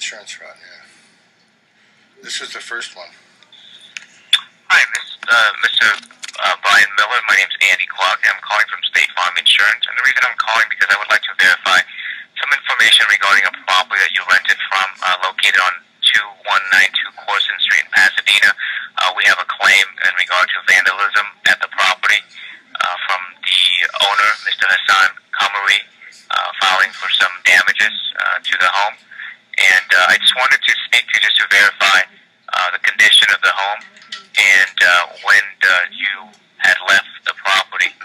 insurance fraud, yeah. This is the first one. Hi, Mr. Brian Miller. My name's Andy Clark. I'm calling from State Farm Insurance, and the reason I'm calling because I would like to verify some information regarding a property that you rented from, located on 2192 Corson Street in Pasadena. We have a claim in regard to vandalism at the property from the owner, Mr. Hassan Kamari, filing for some damages to the home. And I just wanted to speak to you just to verify the condition of the home and when you had left the property.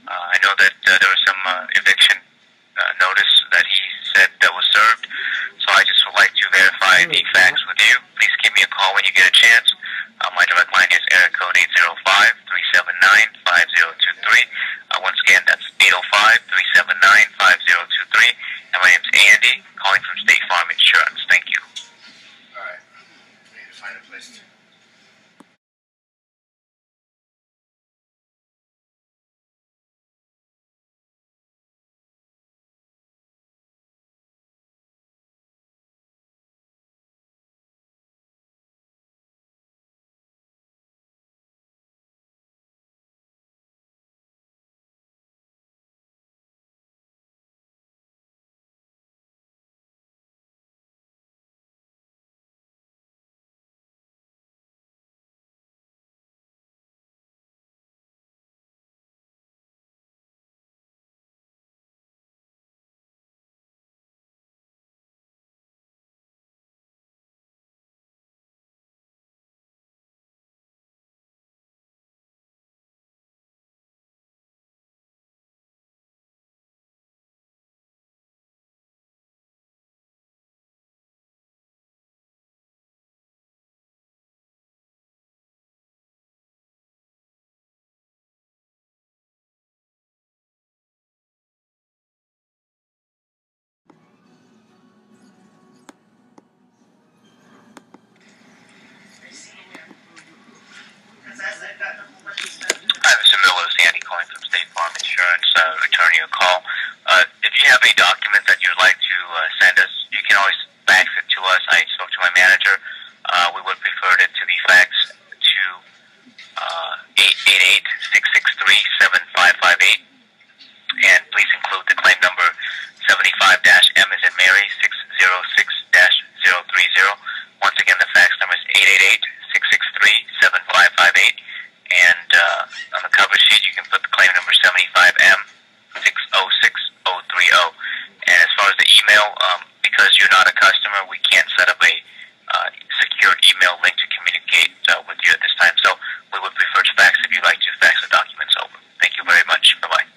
I know that there was some eviction notice that he said that was served, so I just would like to verify the facts with you. Please give me a call when you get a chance. My direct line is area code 805-379-5023. Once again, that's 805-379-5023. And my name's Andy, calling from State Farm Insurance. Thank you. All right. We need to find a place to... Hi, Mr. Miller. It's Andy calling from State Farm Insurance, returning your call. If you have any documents that you'd like to send us, you can always fax it to us. I spoke to my manager. We would prefer it to be faxed to 888-663-7558. And please include the claim number 75-M as in Mary 606-030. Once again, the fax number is 888-663-7558. And on the cover sheet, you can put the claim number 75M 606030. And as far as the email, because you're not a customer, we can't set up a secured email link to communicate with you at this time. So we would prefer to fax if you'd like to fax the documents over. Thank you very much. Bye-bye.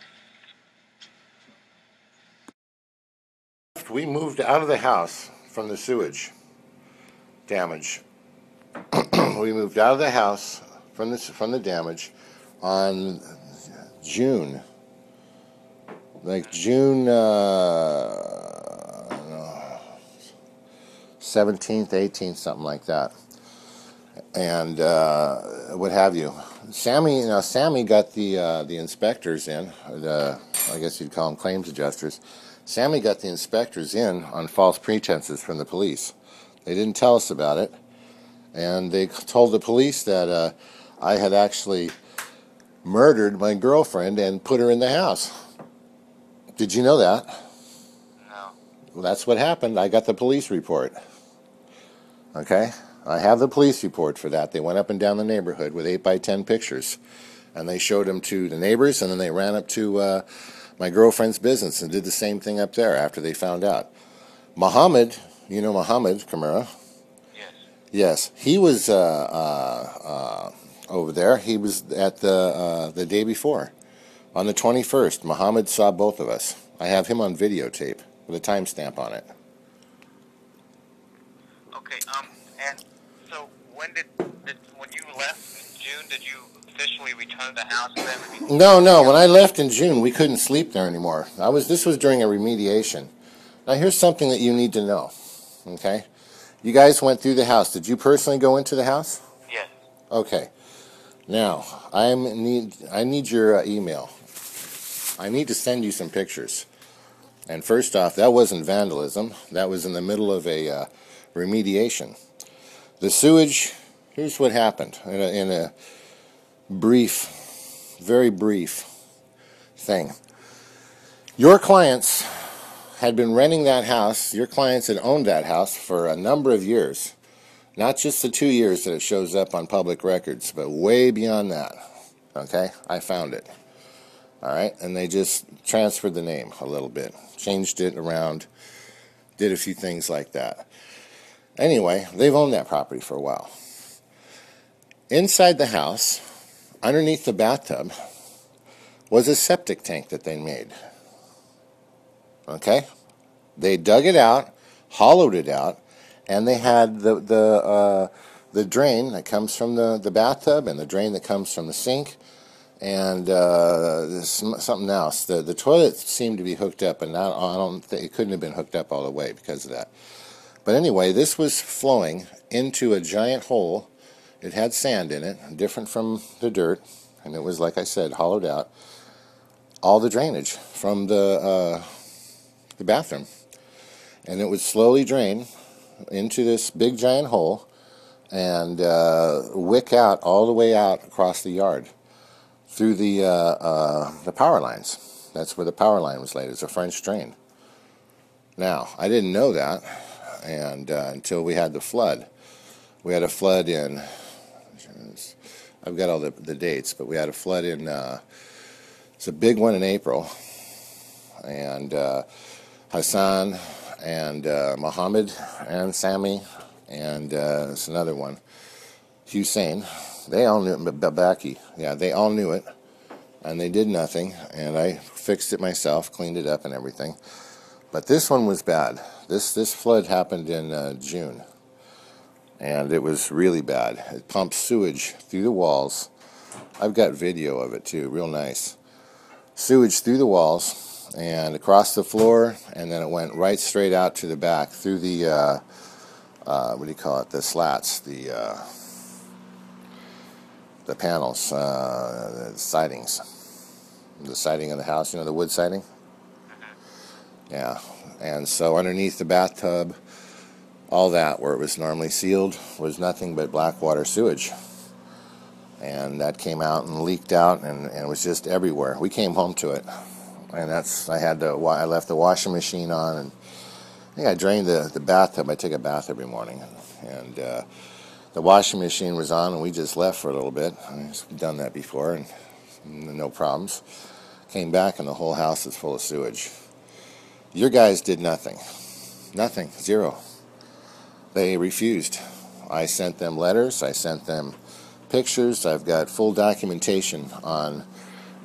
We moved out of the house from the sewage damage. We moved out of the house from the damage on June 17th, 18th, something like that, and what have you. Sammy got the inspectors in. I guess you'd call them claims adjusters. Sammy got the inspectors in on false pretenses from the police. They didn't tell us about it, and they told the police that I had actually murdered my girlfriend and put her in the house. Did you know that? No. Well, that's what happened. I got the police report. Okay? I have the police report for that. They went up and down the neighborhood with 8x10 pictures, and they showed them to the neighbors, and then they ran up to my girlfriend's business and did the same thing up there after they found out. Muhammad, you know Muhammad Kamara? Yes, he was over there. He was at the day before, on the 21st. Muhammad saw both of us. I have him on videotape with a timestamp on it. Okay. And so when you left in June, did you officially return to the house and everything? No. When I left in June, we couldn't sleep there anymore. This was during a remediation. Now here's something that you need to know. Okay. You guys went through the house. Did you personally go into the house? Yes. Okay. Now, I need your email. I need to send you some pictures. And first off, that wasn't vandalism. That was in the middle of a remediation. The sewage, here's what happened in a brief, very brief thing. Your clients had been renting that house. Your clients had owned that house for a number of years. Not just the 2 years that it shows up on public records, but way beyond that. Okay? I found it. All right? And they just transferred the name a little bit. Changed it around. Did a few things like that. Anyway, they've owned that property for a while. Inside the house, underneath the bathtub, was a septic tank that they made. Okay? They dug it out, hollowed it out, and they had the drain that comes from the bathtub and the drain that comes from the sink and something else. The toilet seemed to be hooked up, and I don't think it couldn't have been hooked up all the way because of that. But anyway, this was flowing into a giant hole. It had sand in it, different from the dirt, and it was, like I said, hollowed out. All the drainage from the bathroom, and it would slowly drain into this big giant hole and wick out all the way out across the yard through the power lines. That's where the power line was laid. It's a French drain. Now, I didn't know that and until we had the flood. We had a flood in, I've got all the dates, but we had a flood in, it's a big one in April, and Hassan and Mohammed and Sammy and it's another one, Hussein. They all knew it. Babaki, yeah, they all knew it, and they did nothing. And I fixed it myself, cleaned it up and everything. But this one was bad. This flood happened in June, and it was really bad. It pumped sewage through the walls. I've got video of it too, real nice. Sewage through the walls and across the floor, and then it went right straight out to the back through the what do you call it? The slats, the panels, the sidings, the siding of the house. You know, the wood siding. Yeah, and so underneath the bathtub, all that where it was normally sealed was nothing but black water sewage. And that came out and leaked out, and it was just everywhere. We came home to it, and I left the washing machine on, and I think I drained the bathtub. I take a bath every morning, and the washing machine was on, and we just left for a little bit. I've done that before, and no problems. Came back, and the whole house is full of sewage. Your guys did nothing. Nothing. Zero. They refused. I sent them letters. I sent them pictures. I've got full documentation on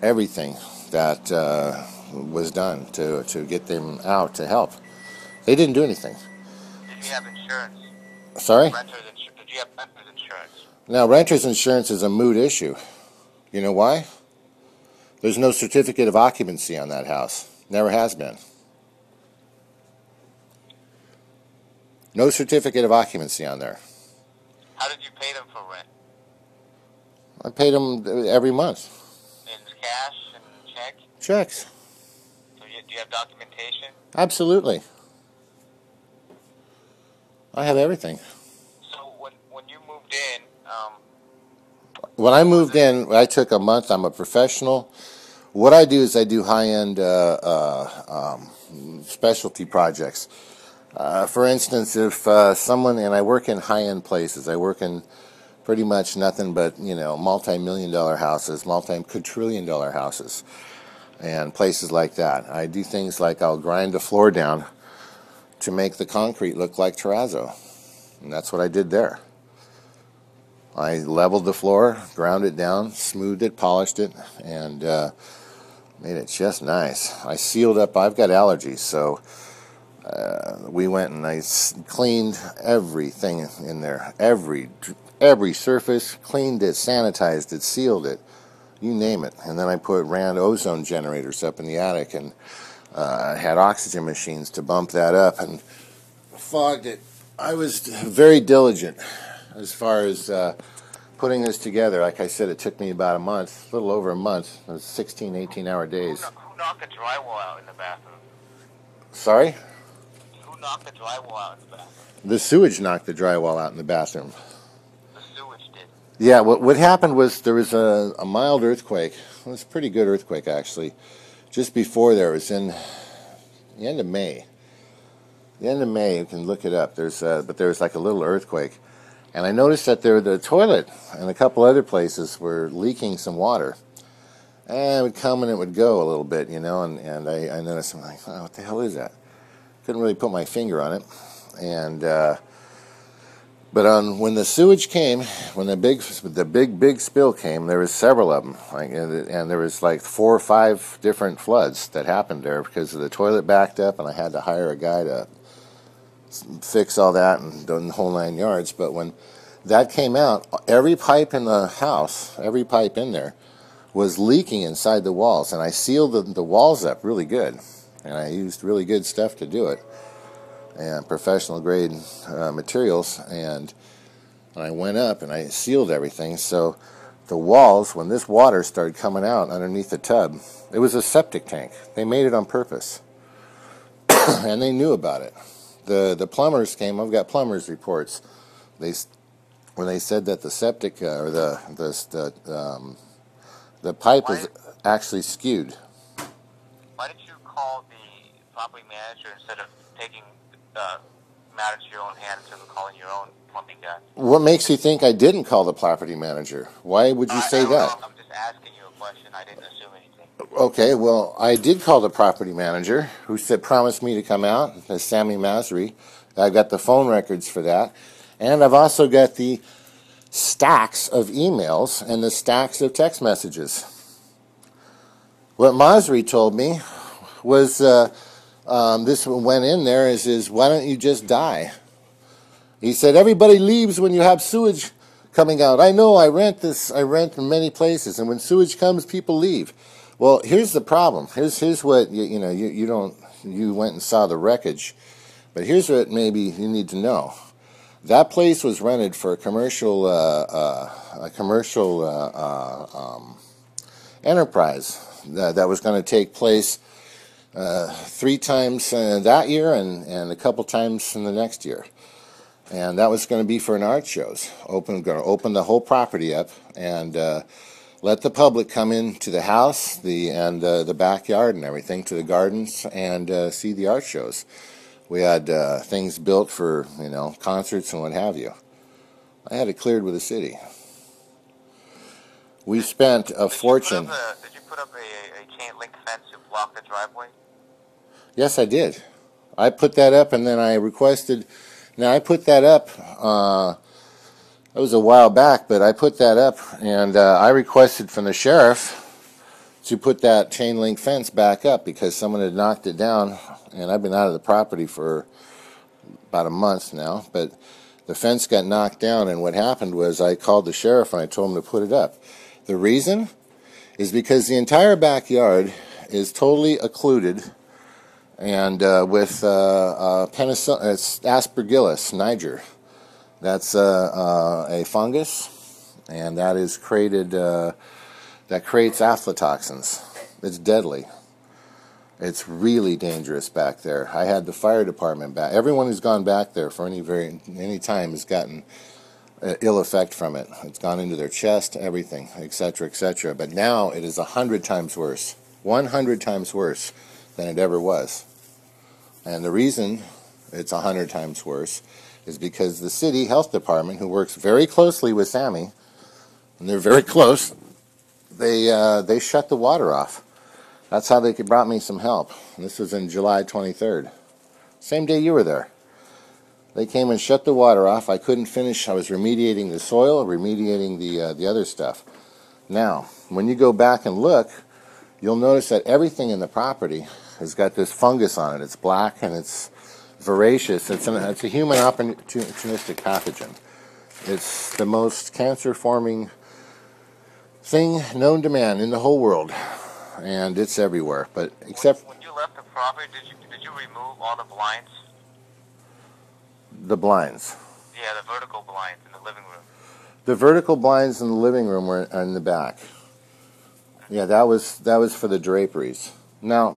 everything that was done to get them out to help. They didn't do anything. Did you have insurance? Sorry? Did you have renter's insurance? Now, renter's insurance is a moot issue. You know why? There's no certificate of occupancy on that house. Never has been. No certificate of occupancy on there. How did you pay them for rent? I paid them every month. In cash and check? Checks. So do you have documentation? Absolutely. I have everything. So when you moved in, when I moved in, I took a month. I'm a professional. What I do is I do high-end specialty projects. For instance, if someone, and I work in high-end places, I work in pretty much nothing but, multi-million-dollar houses, multi-quadrillion-dollar houses, and places like that. I do things like I'll grind the floor down to make the concrete look like terrazzo, and that's what I did there. I leveled the floor, ground it down, smoothed it, polished it, and made it just nice. I sealed up. I've got allergies, so we went and I cleaned everything in there, every surface, cleaned it, sanitized it, sealed it, you name it. And then I ran ozone generators up in the attic, and had oxygen machines to bump that up, and fogged it. I was very diligent as far as putting this together. Like I said, it took me about a month, a little over a month. It was 16, 18-hour days. who knocked the drywall out in the bathroom? Sorry? Who knocked the drywall out in the bathroom? The sewage knocked the drywall out in the bathroom. The sewage did. Yeah, what happened was there was a mild earthquake. It was a pretty good earthquake, actually. Just before there, it was in the end of May. The end of May, you can look it up. But there was like a little earthquake. And I noticed that the toilet and a couple other places were leaking some water. And it would come and it would go a little bit, and I noticed, I'm like, oh, what the hell is that? Couldn't really put my finger on it. And when the sewage came, when the big spill came, there was several of them, and there was like 4 or 5 different floods that happened there because the toilet backed up, and I had to hire a guy to fix all that and the whole 9 yards. But when that came out, every pipe in the house, every pipe in there, was leaking inside the walls, and I sealed the walls up really good, and I used really good stuff to do it, and professional grade materials, and I went up and I sealed everything. So the walls, when this water started coming out underneath the tub, it was a septic tank. They made it on purpose, and they knew about it. The plumbers came. I've got plumbers reports. When they said that the septic or the pipe was actually skewed. Why did you call the property manager instead of taking matters to your own hands and calling your own plumbing guy? What makes you think I didn't call the property manager? Why would you say that? I'm just asking you a question. I didn't assume anything. Okay, well, I did call the property manager, who promised me to come out, Sammy Masri. I've got the phone records for that. And I've also got the stacks of emails and the stacks of text messages. What Masri told me was, this went in there, is why don't you just die? He said, everybody leaves when you have sewage coming out. I know, I rent in many places, and when sewage comes, people leave. Well, here's the problem. Here's what, you went and saw the wreckage, but here's what maybe you need to know. That place was rented for a commercial enterprise that was going to take place 3 times that year and a couple times in the next year. And that was going to be for an art shows. Going to open the whole property up and let the public come into the house, the backyard and everything, to the gardens, and see the art shows. We had things built for, concerts and what have you. I had it cleared with the city. We spent a fortune. Did you put up a chain link fence to block the driveway? Yes, I did. I put that up, and then I requested. Now, I put that up. That was a while back, but I put that up, and I requested from the sheriff to put that chain link fence back up because someone had knocked it down, and I've been out of the property for about a month now, but the fence got knocked down, and what happened was I called the sheriff and I told him to put it up. The reason is because the entire backyard is totally occluded and with penicillin, it's Aspergillus niger. That's a fungus, and that is created. That creates aflatoxins. It's deadly. It's really dangerous back there. I had the fire department back. Everyone who's gone back there for any time has gotten ill effect from it. It's gone into their chest, everything, etc., etc. But now it is 100 times worse. 100 times worse than it ever was. And the reason it's 100 times worse is because the city health department, who works very closely with Sammy, and they're very close, they shut the water off. That's how they brought me some help. And this was in July 23rd. Same day you were there. They came and shut the water off. I couldn't finish. I was remediating the soil, remediating the other stuff. Now, when you go back and look, you'll notice that everything in the property has got this fungus on it. It's black and it's voracious. It's a human opportunistic pathogen. It's the most cancer-forming thing known to man in the whole world, and it's everywhere. But except when you left the property, did you remove all the blinds? The blinds. Yeah, the vertical blinds in the living room. The vertical blinds in the living room were in the back. Yeah, that was for the draperies. Now,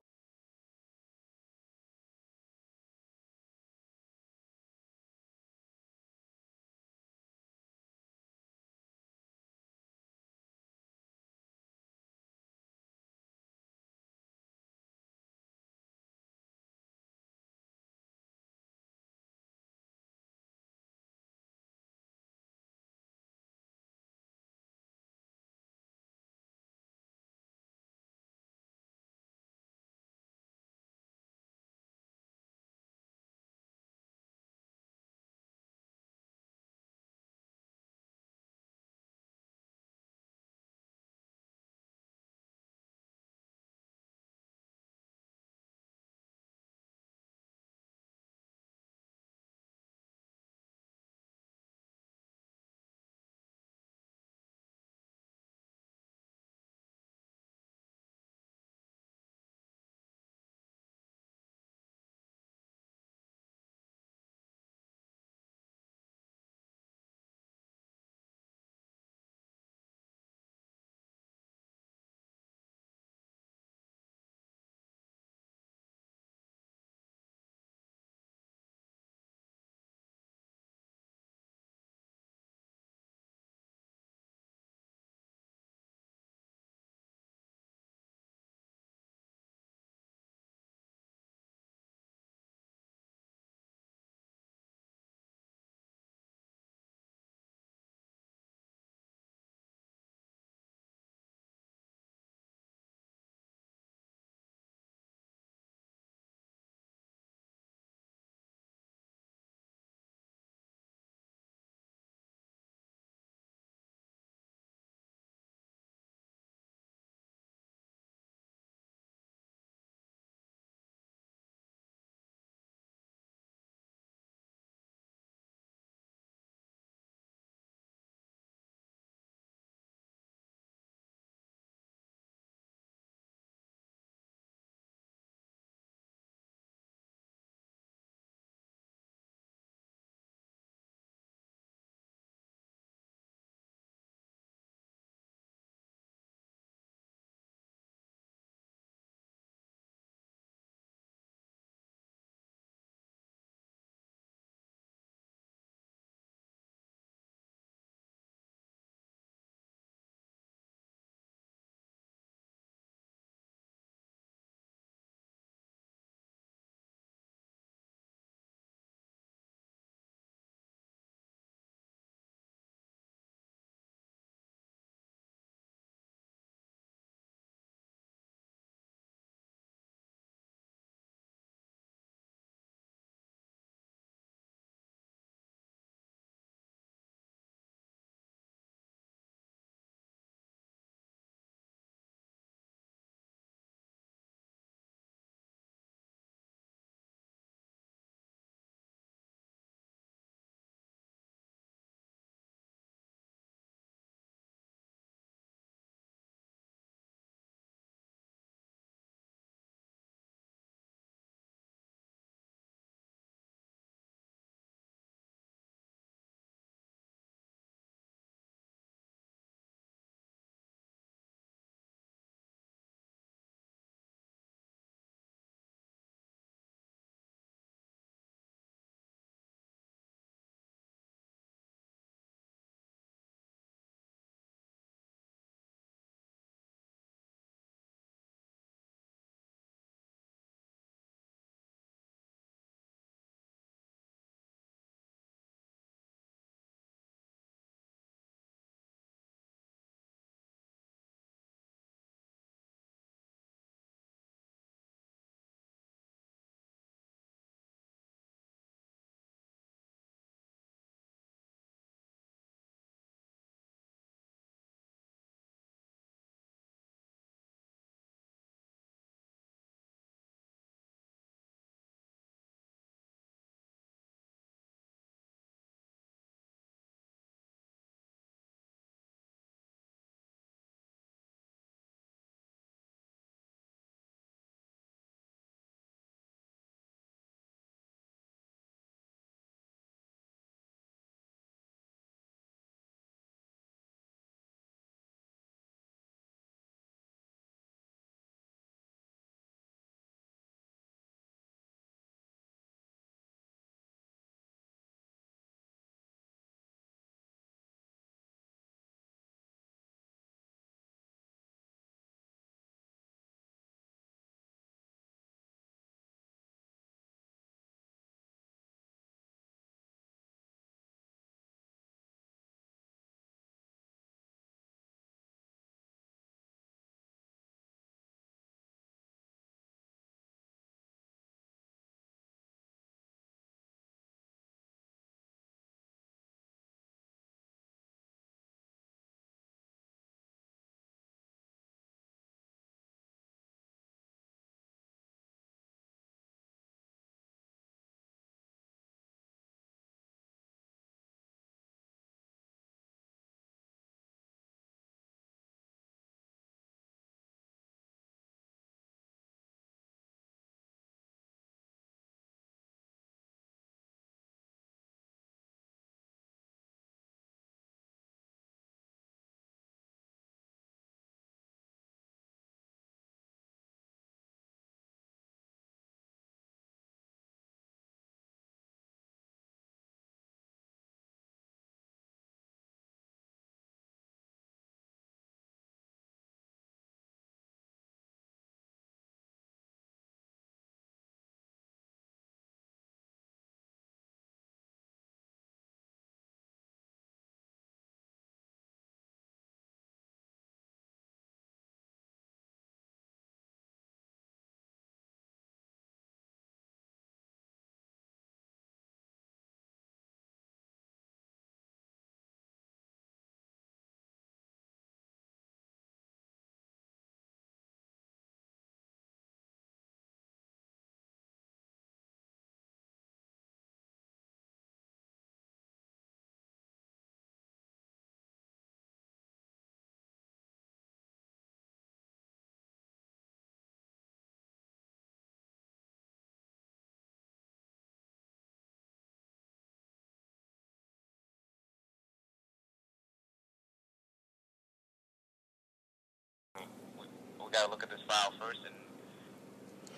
got to look at this file first, and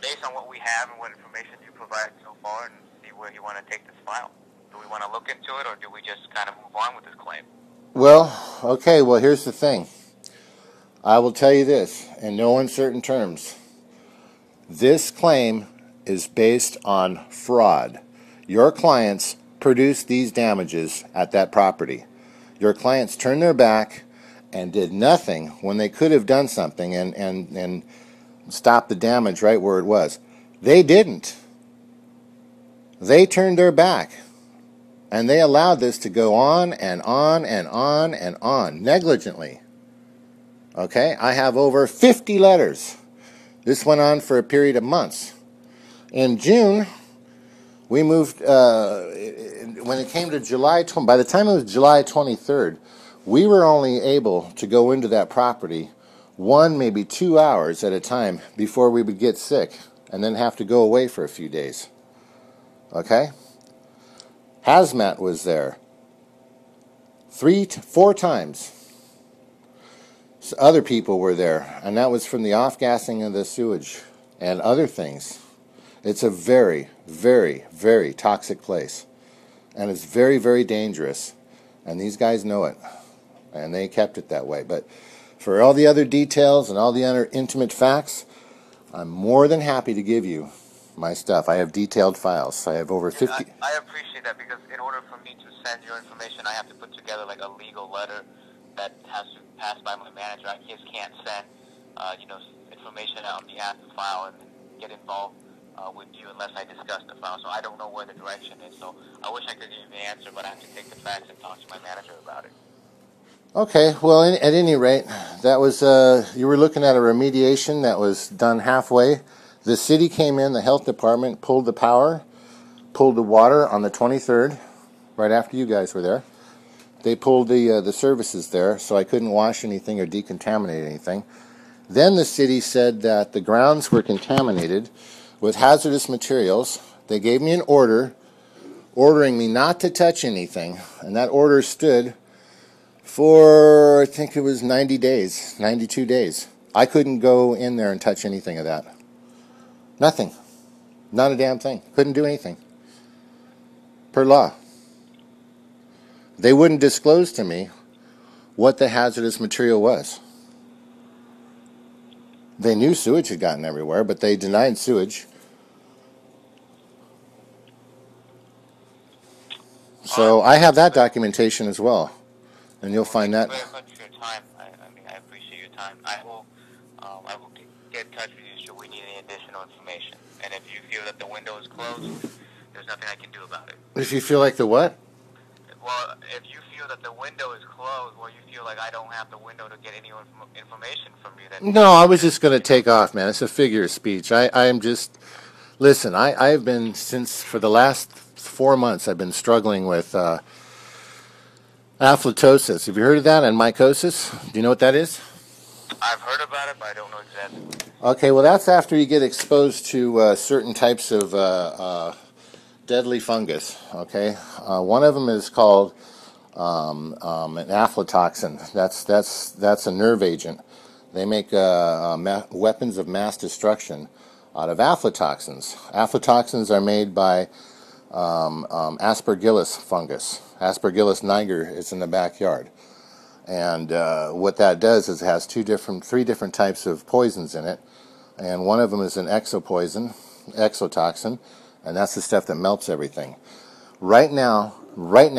based on what we have and what information you provided so far, and see where you want to take this file. Do we want to look into it, or do we just kind of move on with this claim? Well, okay, well, here's the thing. I will tell you this, in no uncertain terms. This claim is based on fraud. Your clients produced these damages at that property. Your clients turned their back and did nothing when they could have done something and stopped the damage right where it was. They didn't. They turned their back. And they allowed this to go on and on and on and on, negligently. Okay? I have over 50 letters. This went on for a period of months. In June, we moved, when it came to July, by the time it was July 23rd, we were only able to go into that property 1, maybe 2 hours at a time before we would get sick and then have to go away for a few days. Okay? Hazmat was there 3 to 4 times. So other people were there, and that was from the off-gassing of the sewage and other things. It's a very, very, very toxic place, and it's very, very dangerous, and these guys know it, and they kept it that way. But for all the other details and all the other intimate facts, I'm more than happy to give you my stuff. I have detailed files. I have over 50. I appreciate that, because in order for me to send your information, I have to put together like a legal letter that has to pass by my manager. I just can't send, information on behalf of the file and get involved with you unless I discuss the file. So I don't know where the direction is. So I wish I could give you the answer, but I have to take the facts and talk to my manager about it. Okay, well, at any rate, that was, you were looking at a remediation that was done halfway. The city came in, the health department pulled the power, pulled the water on the 23rd, right after you guys were there. They pulled the services there, so I couldn't wash anything or decontaminate anything. Then the city said that the grounds were contaminated with hazardous materials. They gave me an order ordering me not to touch anything, and that order stood for, I think it was 90 days, 92 days. I couldn't go in there and touch anything of that. Nothing. Not a damn thing. Couldn't do anything. Per law. They wouldn't disclose to me what the hazardous material was. They knew sewage had gotten everywhere, but they denied sewage. So I have that documentation as well, and you'll find that. Thank you very much for your time. I appreciate your time. I will get in touch with you should we need any additional information. And if you feel that the window is closed, there's nothing I can do about it. If you feel like the what? Well, if you feel that the window is closed, or you feel like I don't have the window to get any information from you, then... No, I was just going to take off, man. It's a figure of speech. I am just... Listen, I've been, for the last 4 months, I've been struggling with aflatosis. Have you heard of that? And mycosis? Do you know what that is? I've heard about it, but I don't know exactly. Okay, well, that's after you get exposed to certain types of deadly fungus, okay? One of them is called an aflatoxin. That's a nerve agent. They make weapons of mass destruction out of aflatoxins. Aflatoxins are made by Aspergillus fungus. Aspergillus niger is in the backyard. And what that does is it has 3 different types of poisons in it. And one of them is an exotoxin, and that's the stuff that melts everything. Right now, when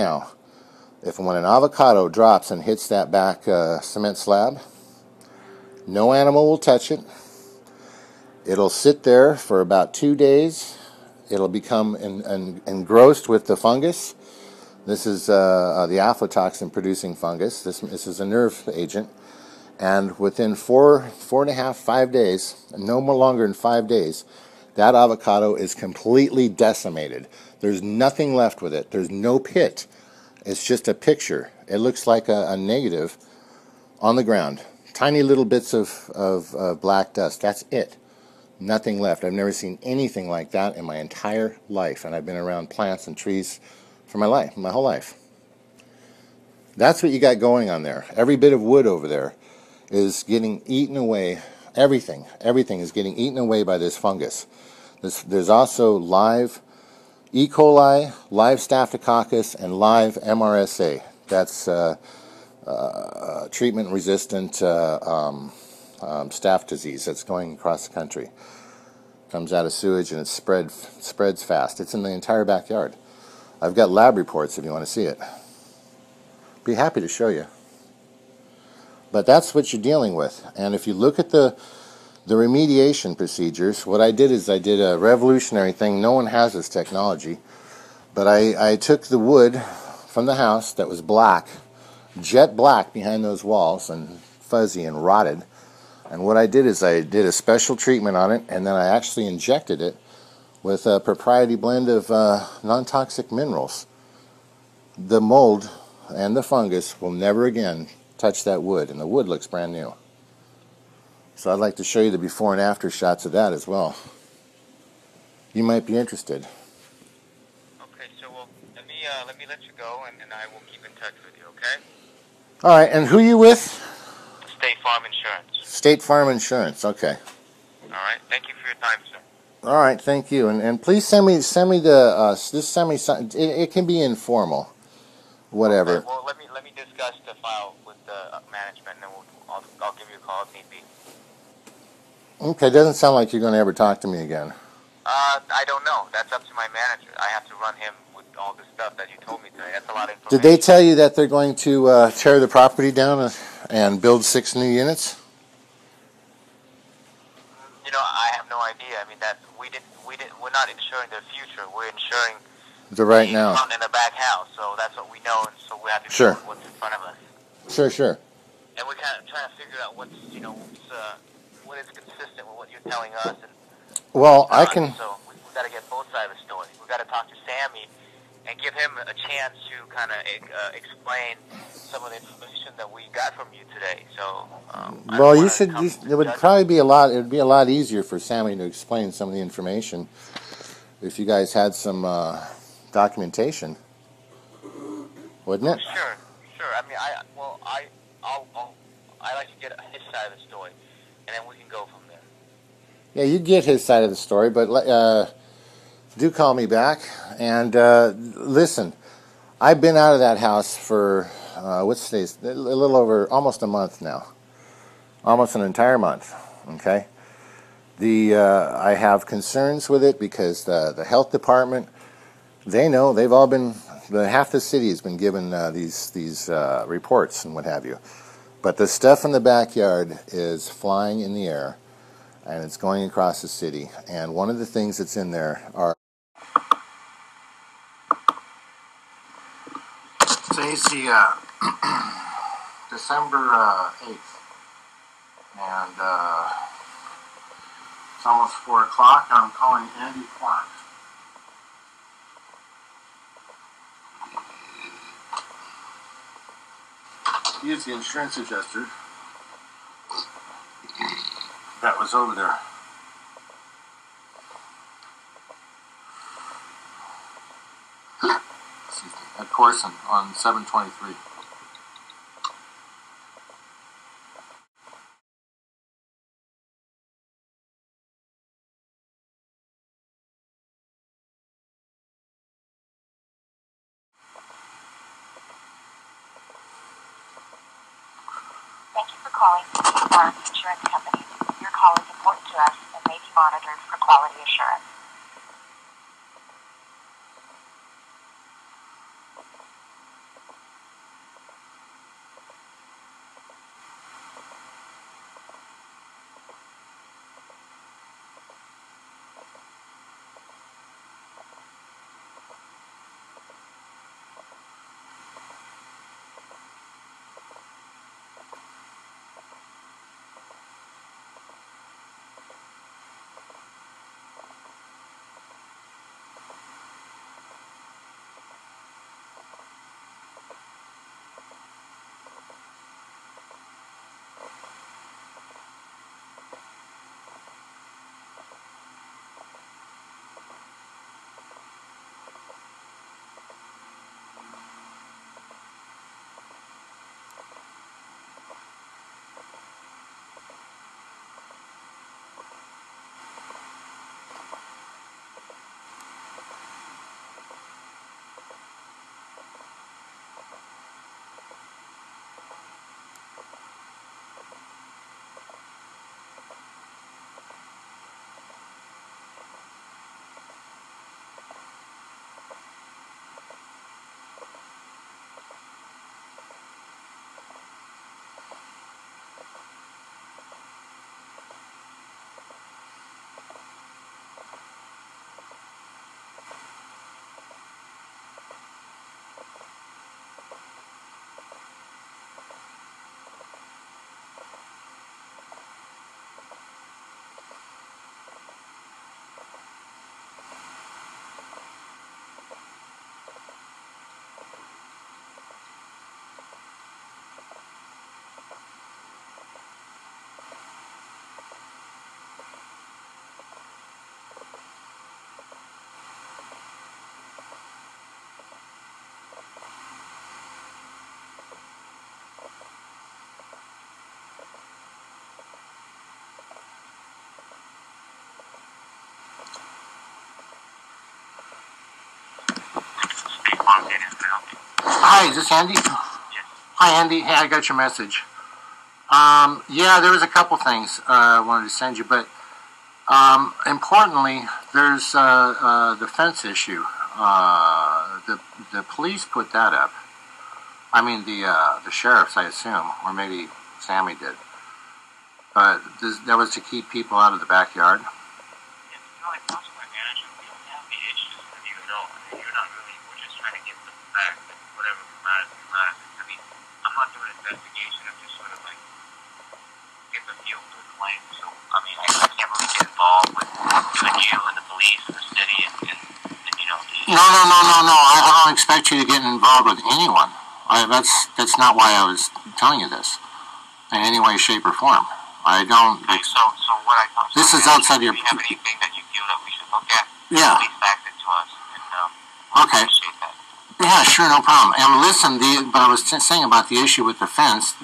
an avocado drops and hits that back cement slab, no animal will touch it. It'll sit there for about 2 days. It'll become engrossed with the fungus. This is the aflatoxin producing fungus. This is a nerve agent. And within 4.5, 5 days, no more longer than 5 days, that avocado is completely decimated. There's nothing left with it. There's no pit. It's just a picture. It looks like a negative on the ground. Tiny little bits of black dust. That's it. Nothing left. I've never seen anything like that in my entire life. And I've been around plants and trees for my whole life. That's what you got going on there. Every bit of wood over there is getting eaten away Everything is getting eaten away by this fungus. There's also live E. coli, live staphylococcus, and live MRSA. That's treatment-resistant staph disease that's going across the country. Comes out of sewage and it spreads fast. It's in the entire backyard. I've got lab reports if you want to see it. Be happy to show you. But that's what you're dealing with. And if you look at the remediation procedures, what I did is I did a revolutionary thing. No one has this technology. But I took the wood from the house that was black, jet black behind those walls and fuzzy and rotted. And what I did is I did a special treatment on it, and then I actually injected it with a proprietary blend of non-toxic minerals. The mold and the fungus will never again touch that wood, and the wood looks brand new. So I'd like to show you the before and after shots of that as well. You might be interested. Okay, so well, let me let you go, and I will keep in touch with you. Okay? All right, and who you with? State Farm Insurance. State Farm Insurance. Okay. All right. Thank you for your time, sir. All right, thank you, and please send me the just send me something. It can be informal, whatever. Okay, well, let me discuss the file with the management, and then I'll give you a call if need be. Okay, doesn't sound like you're going to ever talk to me again. I don't know. That's up to my manager. I have to run him with all the stuff that you told me today. That's a lot of information. Did they tell you that they're going to tear the property down and build 6 new units? You know, I have no idea. I mean, we're not insuring the future. We're insuring The right now. front and the back house. So that's what we know, and so we have to Sure. know what's in front of us. Sure. And we're kind of trying to figure out what is consistent with what you're telling us. And Well, I can. So we got to get both sides of the story. We got to talk to Sammy and give him a chance to kind of explain some of the information that we got from you today. So, Well, you should. It would probably be a lot. It would be a lot easier for Sammy to explain some of the information if you guys had some documentation, wouldn't it? Sure. I mean, I like to get his side of the story, and then we can go from there. Yeah, you get his side of the story, but do call me back. And listen, I've been out of that house for what's today's? A little over almost a month now, almost an entire month. Okay, I have concerns with it because the health department, they know they've all been. Half the city has been given these reports and what have you, but the stuff in the backyard is flying in the air, and it's going across the city. And one of the things that's in there are today's the December 8th, and it's almost 4 o'clock. I'm calling Andy Quach. He is the insurance adjuster that was over there. Excuse me, at Corson on 723. Thank you for calling State Farm Insurance Company. Your call is important to us and may be monitored for quality assurance. Hi, is this Andy? Yes. Hi, Andy. Hey, I got your message. Yeah, there was a couple things I wanted to send you, but importantly, there's the fence issue. The police put that up. I mean, the sheriffs, I assume, or maybe Sammy did. But that was to keep people out of the backyard. Yes, like Councilman Manager, we don't have any issues with you at all. I mean, you're not really, we're just trying to get the facts that whatever matters. I mean, I'm not doing an investigation, I'm just sort of like, get the feel for the claim. So, I mean, I can't really get involved with you and the police and the city and you know, No. I don't expect you to get involved with anyone. That's not why I was telling you this in any way, shape, or form. I don't. Okay, so what I thought. This is outside your. Do you have anything that you feel that we should look at? Yeah. Please fax it to us, and Okay. appreciate that. Yeah, sure, no problem. And listen, but I was saying about the issue with the fence.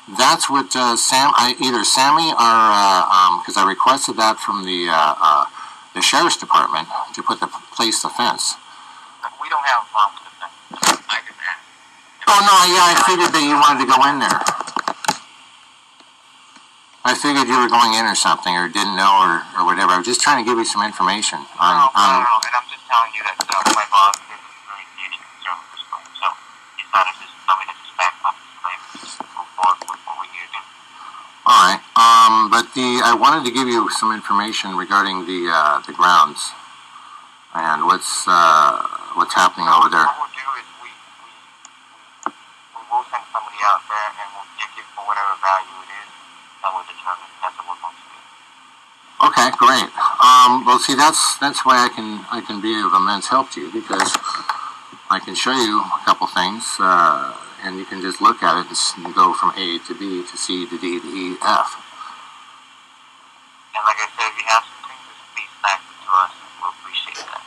That's what either Sammy or because I requested that from the sheriff's department to place the fence. We don't have a problem with the fence. I didn't ask. Oh no, yeah, I figured that you wanted to go in there. I figured you were going in or something, or didn't know, or whatever. I was just trying to give you some information on. No, and I'm just telling you that my boss didn't really see any concern with this claim, so he decided to just tell me to just back up this claim and just move forward with what we need to do. All right, but I wanted to give you some information regarding the grounds and what's happening over there. What we'll do is we will send somebody out there and we'll give you for whatever value it is. That will determine that's what we're going to do. Okay, great. Well, see, that's why I can be of immense help to you, because I can show you a couple things, and you can just look at it and go from A to B to C to D to E, F. And like I said, if you have some things, just please fax it to us. We'll appreciate that.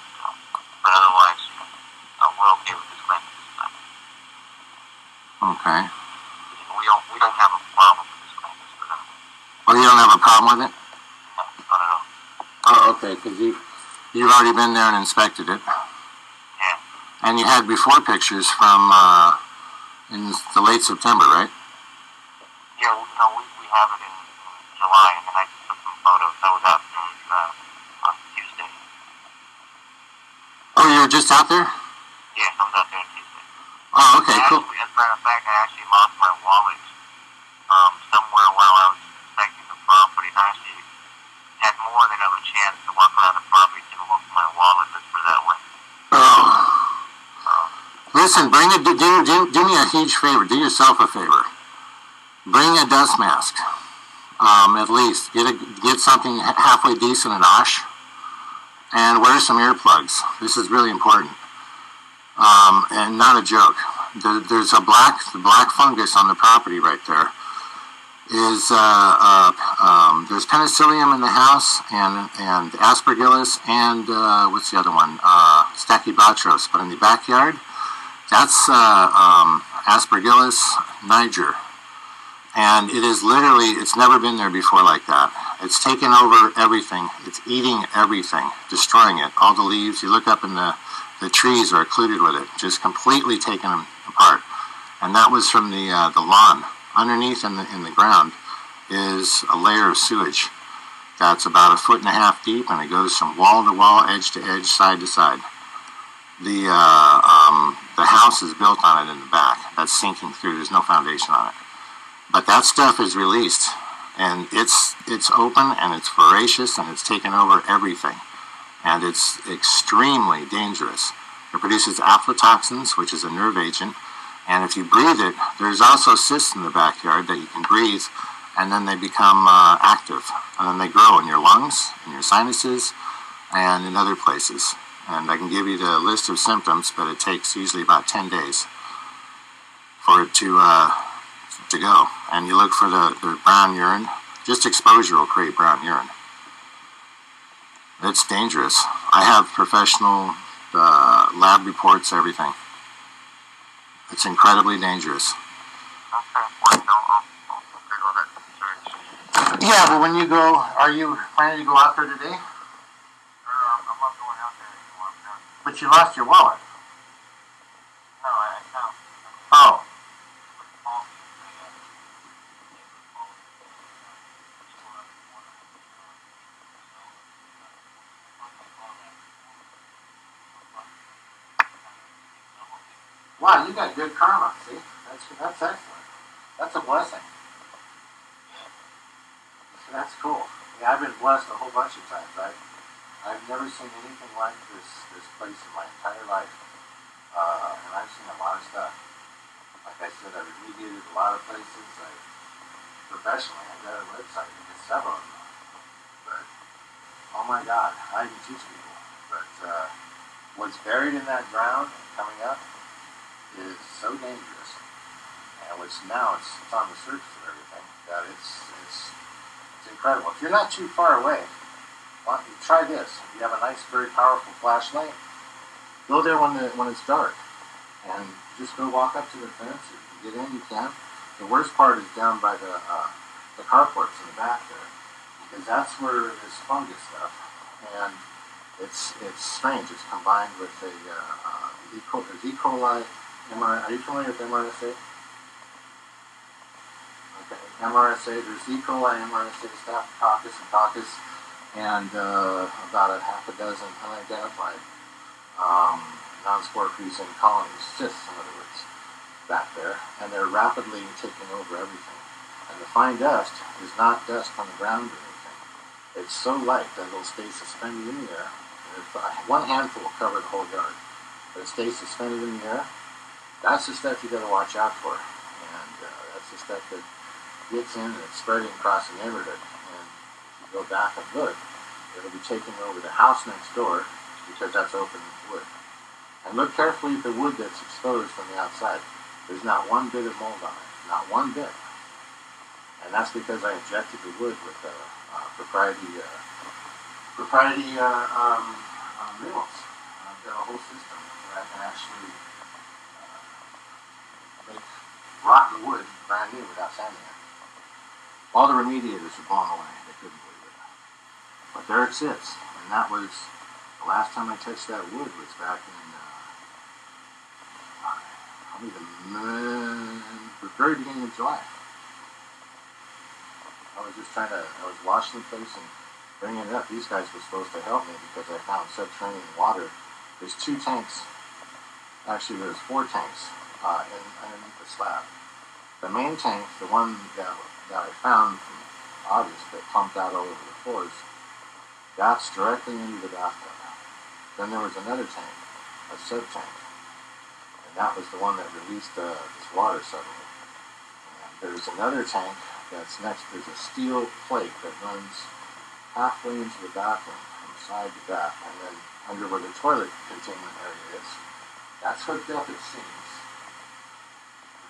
But otherwise, we're okay with this claim at this time. Okay. We don't have a problem with this claim. Oh, you don't have a problem with it? No, not at all. Oh, okay, because you've already been there and inspected it. Yeah. And you had before pictures from in the late September, right? Yeah, we have it in July, and then I just took some photos. That was out on Tuesday. Oh, you were just out there? Yeah, I was out there on Tuesday. Oh, okay, cool. As a matter of fact, I actually lost my wallet somewhere while I was inspecting the property. And I actually had more than enough chance to walk around the property to look for my wallet. Let's put it that way. Oh. Listen, do me a huge favor. Do yourself a favor. Bring a dust mask. At least get something halfway decent at Osh, and wear some earplugs. This is really important, and not a joke. There's the black fungus on the property right there. There's penicillium in the house, and aspergillus, and what's the other one? Stachybotrys. But in the backyard, that's aspergillus niger. And it is literally, it's never been there before like that. It's taken over everything. It's eating everything, destroying it. All the leaves, you look up and the trees are occluded with it, just completely taken them apart. And that was from the lawn. Underneath in the ground is a layer of sewage that's about 1.5 feet deep, and it goes from wall to wall, edge to edge, side to side. The house is built on it in the back. That's sinking through. There's no foundation on it. But that stuff is released, and it's open, and it's voracious, and it's taken over everything. And it's extremely dangerous. It produces aflatoxins, which is a nerve agent, and if you breathe it, there's also cysts in the backyard that you can breathe, and then they become active, and then they grow in your lungs, in your sinuses, and in other places. And I can give you the list of symptoms, but it takes usually about 10 days for it to go. And you look for the brown urine. Just exposure will create brown urine. It's dangerous. I have professional lab reports, everything. It's incredibly dangerous. Okay, well, I'll figure all that. Yeah, but when you go, are you planning to go out there today? I'm not going out there anymore. But you lost your wallet. Wow, you got good karma. See, that's excellent. That's a blessing. That's cool. Yeah, I've been blessed a whole bunch of times. I've never seen anything like this place in my entire life, and I've seen a lot of stuff. Like I said, I've remediated a lot of places. Professionally, I've got a website and several of them. But oh my God, I even teach people. But what's buried in that ground and coming up is so dangerous, and which now it's on the surface of everything. That it's incredible. If you're not too far away, why don't you try this? If you have a nice, very powerful flashlight, go there when it's dark, and just go walk up to the fence. If you get in, you can. The worst part is down by the carports in the back there, because that's where there's fungus stuff, and it's strange. It's combined with there's E. coli. Are you familiar with MRSA? Okay, MRSA. There's E. coli, MRSA, Staphylococcus, and coccus, and about a half a dozen unidentified non-spore producing colonies, cysts in other words, back there, and they're rapidly taking over everything. And the fine dust is not dust from the ground or anything. It's so light that it'll stay suspended in the air. One handful will cover the whole yard, but it stays suspended in the air. That's the stuff you got to watch out for, and that's the stuff that gets in and it's spreading across the neighborhood. And if you go back and look, it'll be taking over the house next door because that's open wood. And look carefully at the wood that's exposed from the outside. There's not one bit of mold on it, not one bit. And that's because I injected the wood with propriety minerals. I've got a whole system where I can actually make rotten wood brand new without sanding it. All the remediators were blown away. They couldn't believe it. But there it sits. And that was the last time I touched that wood was back in probably the very beginning of July. I was washing the place and bringing it up. These guys were supposed to help me because I found subterranean water. There's 2 tanks. Actually, there's 4 tanks underneath the slab. The main tank, the one that I found from August that pumped out all over the floors, that's directly into the bathtub. Then there was another tank, a sub-tank, and that was the one that released this water suddenly. And there's another tank that's next. There's a steel plate that runs halfway into the bathroom from side to back, and then under where the toilet containment area is, that's hooked up, it seems.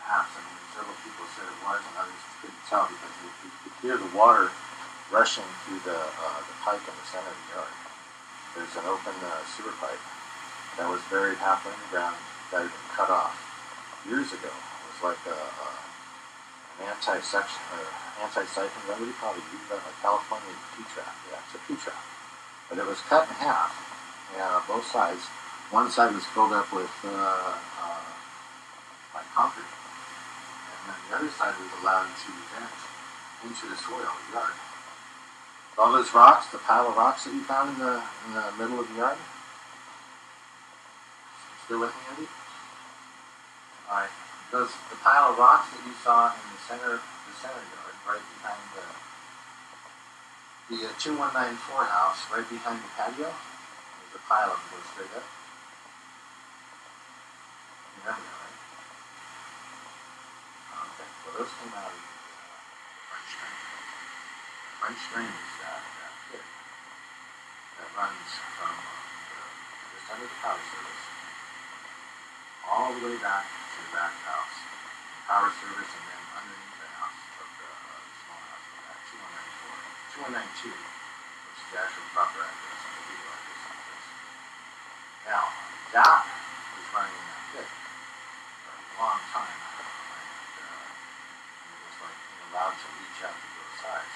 Perhaps, I mean, several people said it was, and others couldn't tell because you could hear the water rushing through the pipe in the center of the yard. There's an open sewer pipe that was buried halfway in the ground that had been cut off years ago. It was like an anti-siphon remedy, probably used by California P-trap. Yeah, it's a P-trap. But it was cut in half, and both sides. One side was filled up with like concrete, and then the other side was allowed to vent into the soil of the yard. All those rocks, the pile of rocks that you found in the middle of the yard. Still with me, Andy? All right. The pile of rocks that you saw in the center yard, right behind the 2194 house, right behind the patio, there's a pile of them go straight up. You remember that, right? Okay. Well, those came out of the French drain. French drain is that pit that runs from just under the power service all the way back to the back house. The power service, and then underneath the house of the small house in the back, 2192, which is the actual proper address and the legal address of the place. Now, that was running in that pit for a long time, and it was like allowed to reach out to both sides,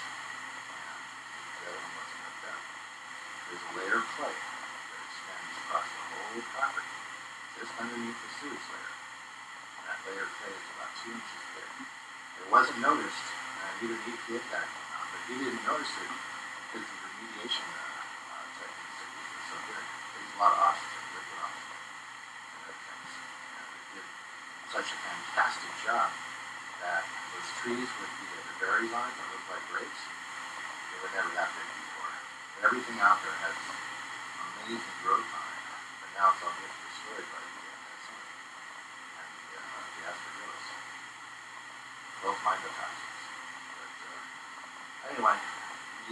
and the other one wasn't hooked up. There's a layer of clay that extends across the whole property, just underneath the sewage layer. And that layer of clay is about 2 inches thick. It wasn't noticed, and either the EPA guy came out, but he didn't notice it because the remediation techniques that we were so good. They use a lot of oxygen, liquid oxygen, and other things. And it such a fantastic job that those trees with the berries on it that look like grapes, they were never that big before. But everything out there has amazing growth on it. But now it's all getting destroyed by the vandalism and the aspergillus. Both mycotoxins. But anyway,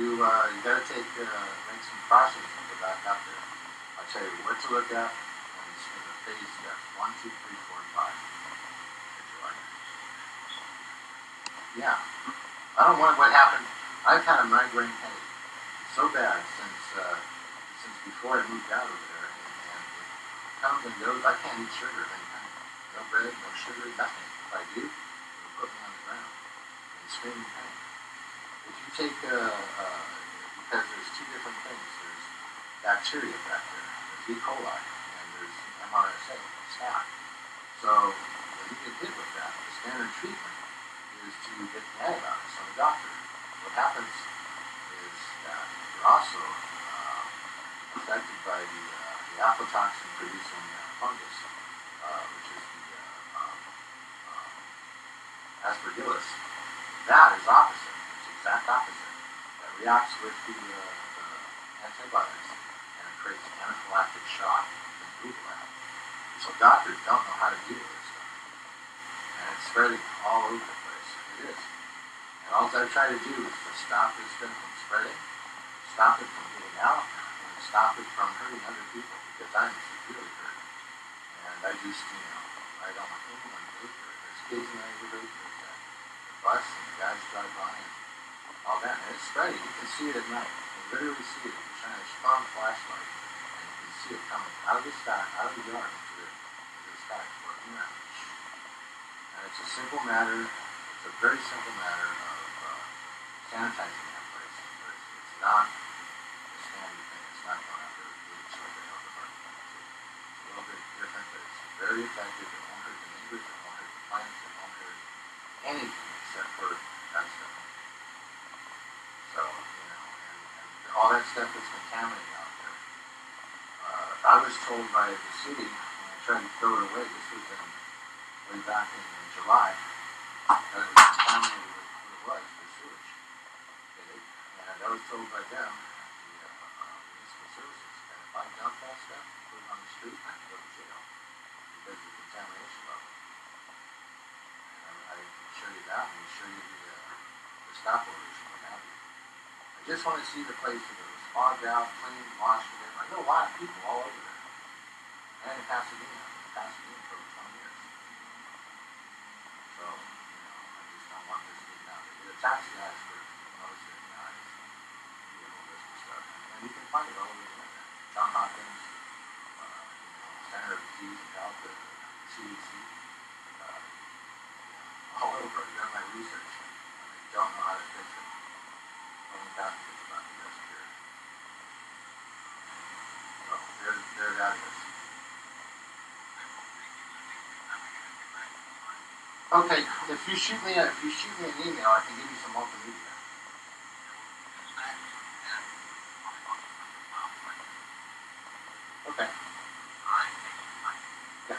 you got to make some crossings and go back out there. I'll tell you what to look at in the phase steps 1, 2, 3, 4, and 5. Yeah. I don't want what happened. I've had a migraine headache so bad since before I moved out over there, and it comes and goes. I can't eat sugar of any kind. No bread, no sugar, nothing. If I do, it'll put me on the ground in screaming pain. If you take, because there's two different things. There's bacteria back there. There's E. coli, and there's MRSA, staph. So when you get hit with that, the standard treatment is to get the antibiotics from the doctor. What happens is that you're also affected by the aflatoxin producing fungus, which is the aspergillus. That is opposite. It's the exact opposite. That reacts with the antibiotics and it creates an anaphylactic shock in people have. So doctors don't know how to deal with this stuff. And it's spreading all over the place. It is. And all I try to do is to stop this thing from spreading, stop it from getting out, and stop it from hurting other people because I'm severely hurt. And I just, I don't want anyone to get hurt. There's kids in my neighborhood, there's the bus and the guys drive by and all that. And it's spreading. You can see it at night. You can literally see it. You can shine a strong flashlight and you can see it coming out of the sky, out of the yard into the sky, floating around. And it's a simple matter. It's a very simple matter of sanitizing that place. It's not a standard thing. It's not going after bleach like the health department. It's a little bit different, but it's very effective. It won't hurt the neighbors. It won't hurt the plants. It won't hurt anything except for that stuff. So, and all that stuff is contaminated out there. I was told by the city when I tried to throw it away, this was way back in July, that it was contaminated with what it was, with sewage. And I was told by them, the municipal services, that if I dump that stuff and put it on the street, I could go to jail because of the contamination level. And I can show you that, and I can show you the stop orders and what have you. I just want to see the place that it was fogged out, clean, washed, and everything. I know a lot of people all over there. And in Pasadena. I've been in Pasadena for over 20 years. So, I just don't want this getting out there. It attacks the eyes first. You'll notice it in the eyes. You get all this stuff. And you can find it all over the internet. John Hopkins, Center of Disease and Health, the CDC, all over. I've done my research. I don't know how to fix it. Only doctors about the best cure. So there that is. Okay, if you shoot me an email, I can give you some multimedia. Okay. Yeah.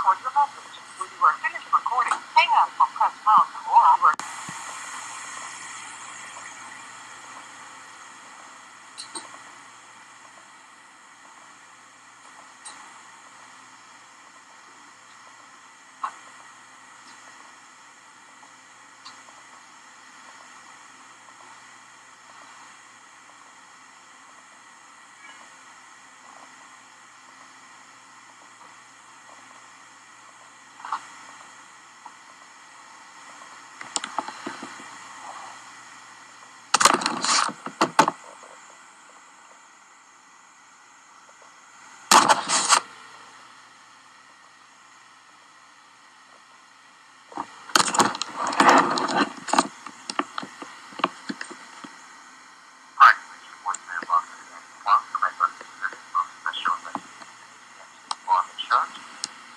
record your message. When you are finished recording, hang up or press pound or opera.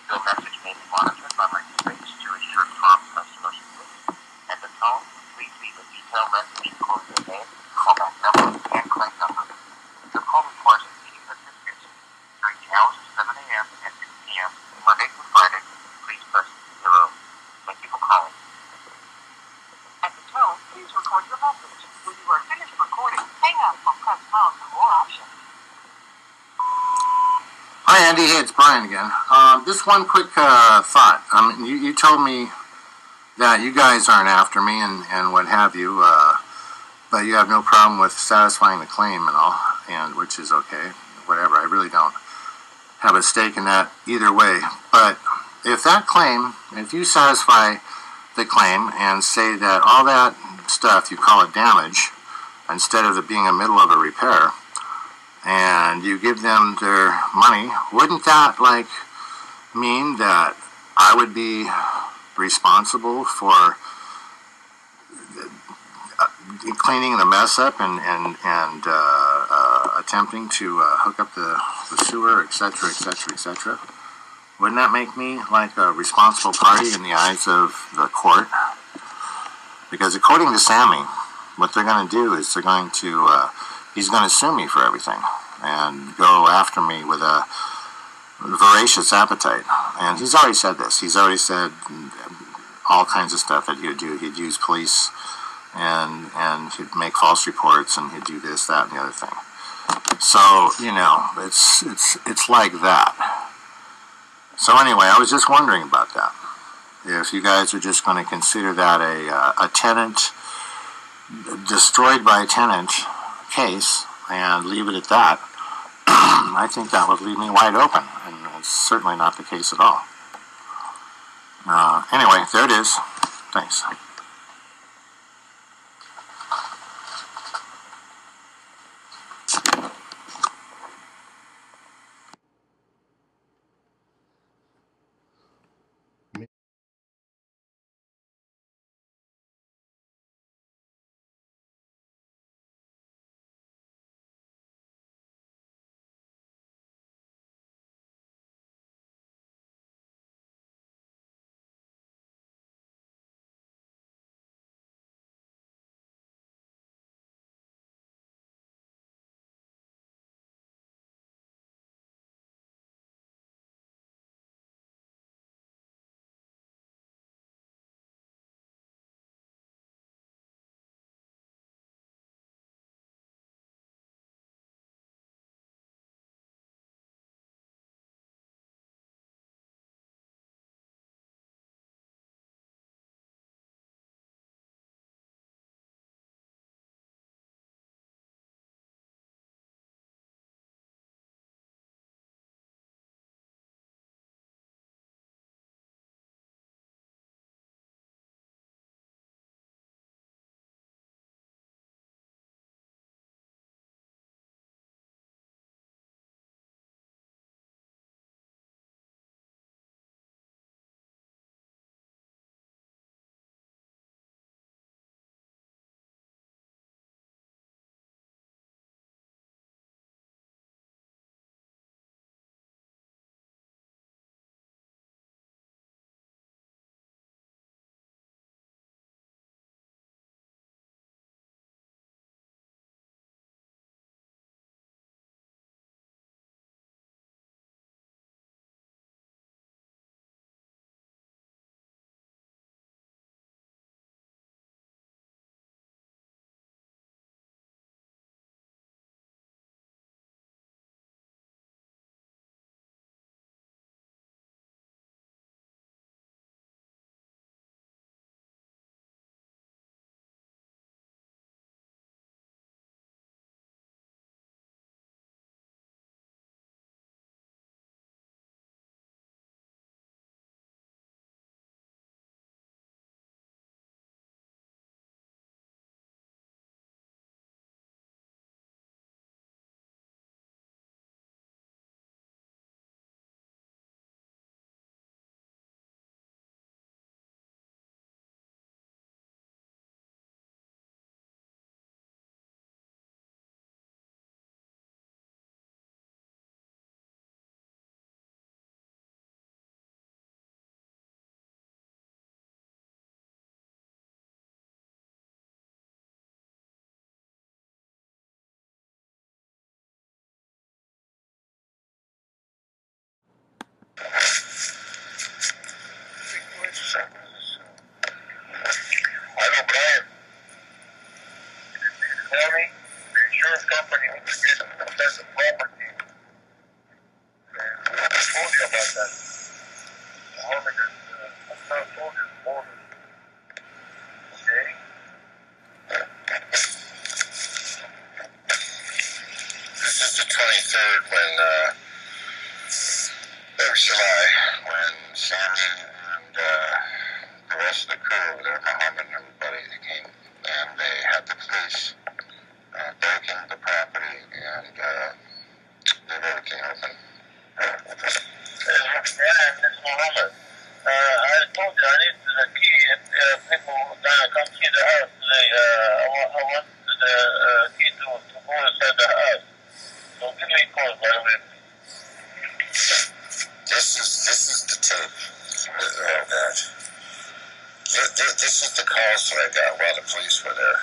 Your message may be monitored by magistrates to ensure prompt customer service. At the tone, please leave a detailed message including your name, callback number, and claim number. Your call requires immediate assistance. During the hours of 7 a.m. and 6 p.m., Monday through Friday, please press 0. Thank you for calling. At the tone, please record your message. When you are finished recording, hang up or press pound for more options. Hi, Andy. Hey, it's Brian again. Just one quick thought. You told me that you guys aren't after me and what have you, but you have no problem with satisfying the claim and all, and which is okay. Whatever. I really don't have a stake in that either way. But if that claim, if you satisfy the claim and say that all that stuff, you call it damage, instead of it being a middle of a repair, and you give them their money, wouldn't that mean that I would be responsible for cleaning the mess up and attempting to hook up the sewer, etc., etc., etc.? Wouldn't that make me like a responsible party in the eyes of the court? Because according to Sammy, what they're going to do is they're going to he's going to sue me for everything and go after me with a voracious appetite. And he's already said this. He's already said all kinds of stuff that he would do. He'd use police and he'd make false reports and he'd do this, that, and the other thing. So, it's like that. So anyway, I was just wondering about that. If you guys are just going to consider that a tenant, destroyed by a tenant case and leave it at that, I think that would leave me wide open, and it's certainly not the case at all. Anyway, there it is. Thanks. that Harbinger, South Soldiers border. Okay? This is the 23rd when, there's July, when Sammy and the rest of the crew over there, Muhammad and everybody, they came and they had the police break into the property and leave everything open. Yeah, Miss Muhammad. I told you I need the key if people gonna come see the house. I want the key to go inside the house. So give me a call, by the way. This is the tape. Oh God. This is the calls that I got while the police were there.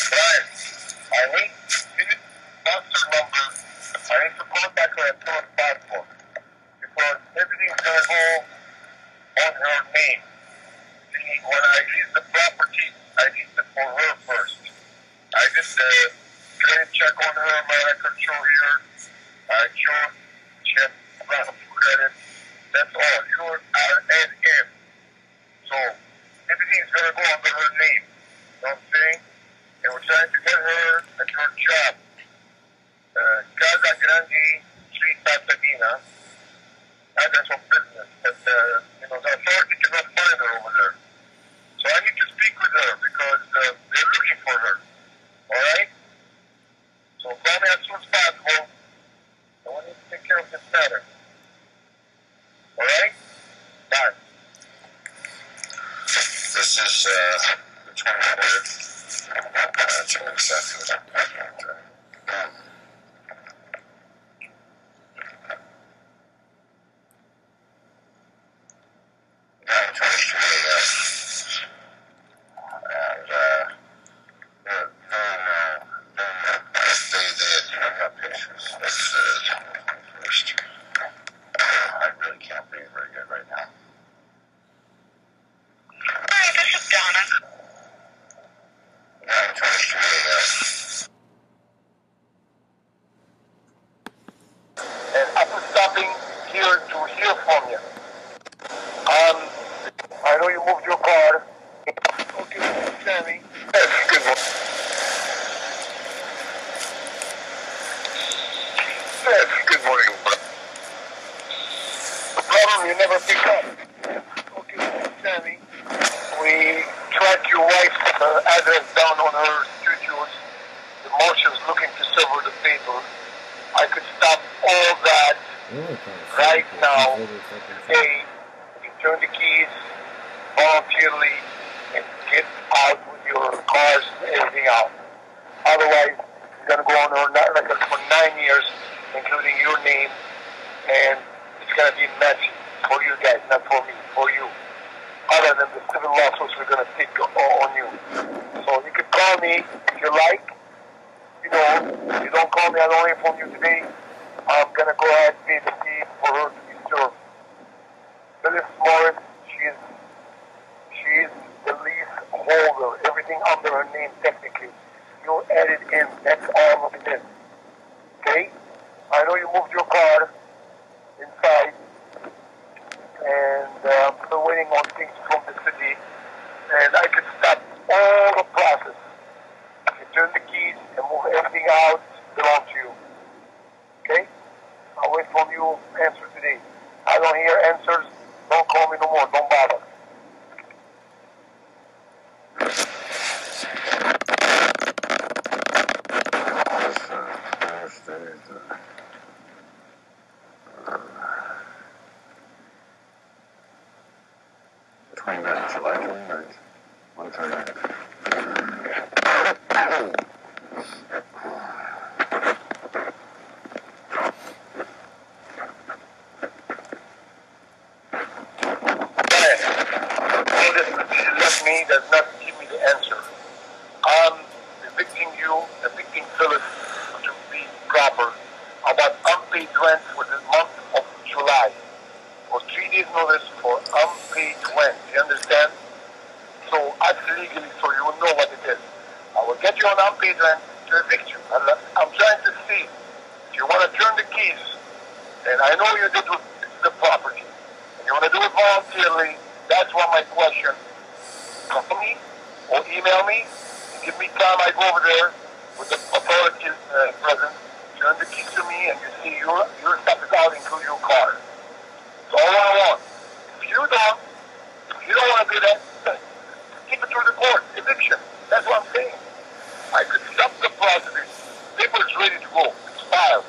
Brian, I need monster number. I need to contact her as soon as possible. Because everything's gonna go on her name. See, when I lease the property, I lease it for her first. I did the credit check on her, my record show here. I showed check round of credit. That's all. Sure, and in. So everything's gonna go under her name. You know what I'm saying? And we're trying to get her at her job. Casa Grande Street, Pasadena. Address of business. But the authority cannot find her over there. So I need to speak with her because they're looking for her. Alright? So call me as soon as possible. And we need to take care of this matter. Alright? Bye. This is the 23rd. That's exactly what I really can't breathe very good right now. Hi, this is Donna. And after stopping here to hear from you, I know you moved your car. Okay, Sammy. Yes, good morning. Yes, good morning. The problem you never pick up. Okay, Sammy. We tracked your wife's address down on her studios. The marshal's looking to serve her the paper. I could stop all that right now. Today, you turn the keys voluntarily and get out with your cars and everything out. Otherwise, you're going to go on her record for 9 years, including your name, and it's going to be messy for you guys, not for me, for you. Other than the civil lawsuits we're going to take on you. So you can call me if you like. You know, if you don't call me, I don't hear from you today. I'm going to go ahead and pay the fee for her to be served. Phyllis Morris, she's the lease holder. Everything under her name, technically. You add it in. That's all of it. Okay? I know you moved your car inside. And I'm still waiting on things from the city. And I can stop all the process. You turn the keys and move everything out, belong to you. Okay? I'll wait from you answer today. I don't hear answers. Don't call me no more. Don't bother. July 29th, 1:30. All this she left me does not give me the answer. I'm evicting you, evicting Phyllis to be proper about unpaid rent for the month of July. For 3 days notice for unpaid rent. You understand? So act legally so you will know what it is. I will get you on unpaid rent to evict you. I'm trying to see you want to turn the keys, and I know you did with the property, and you want to do it voluntarily, that's what my question. Call me or email me, and give me time. I go over there with the authorities present, turn the keys to me, and you see your stuff is out, including your car. That's all I want. If you don't want to do that, keep it through the court. Eviction. That's what I'm saying. I could stop the process. Paper is ready to go. It's filed.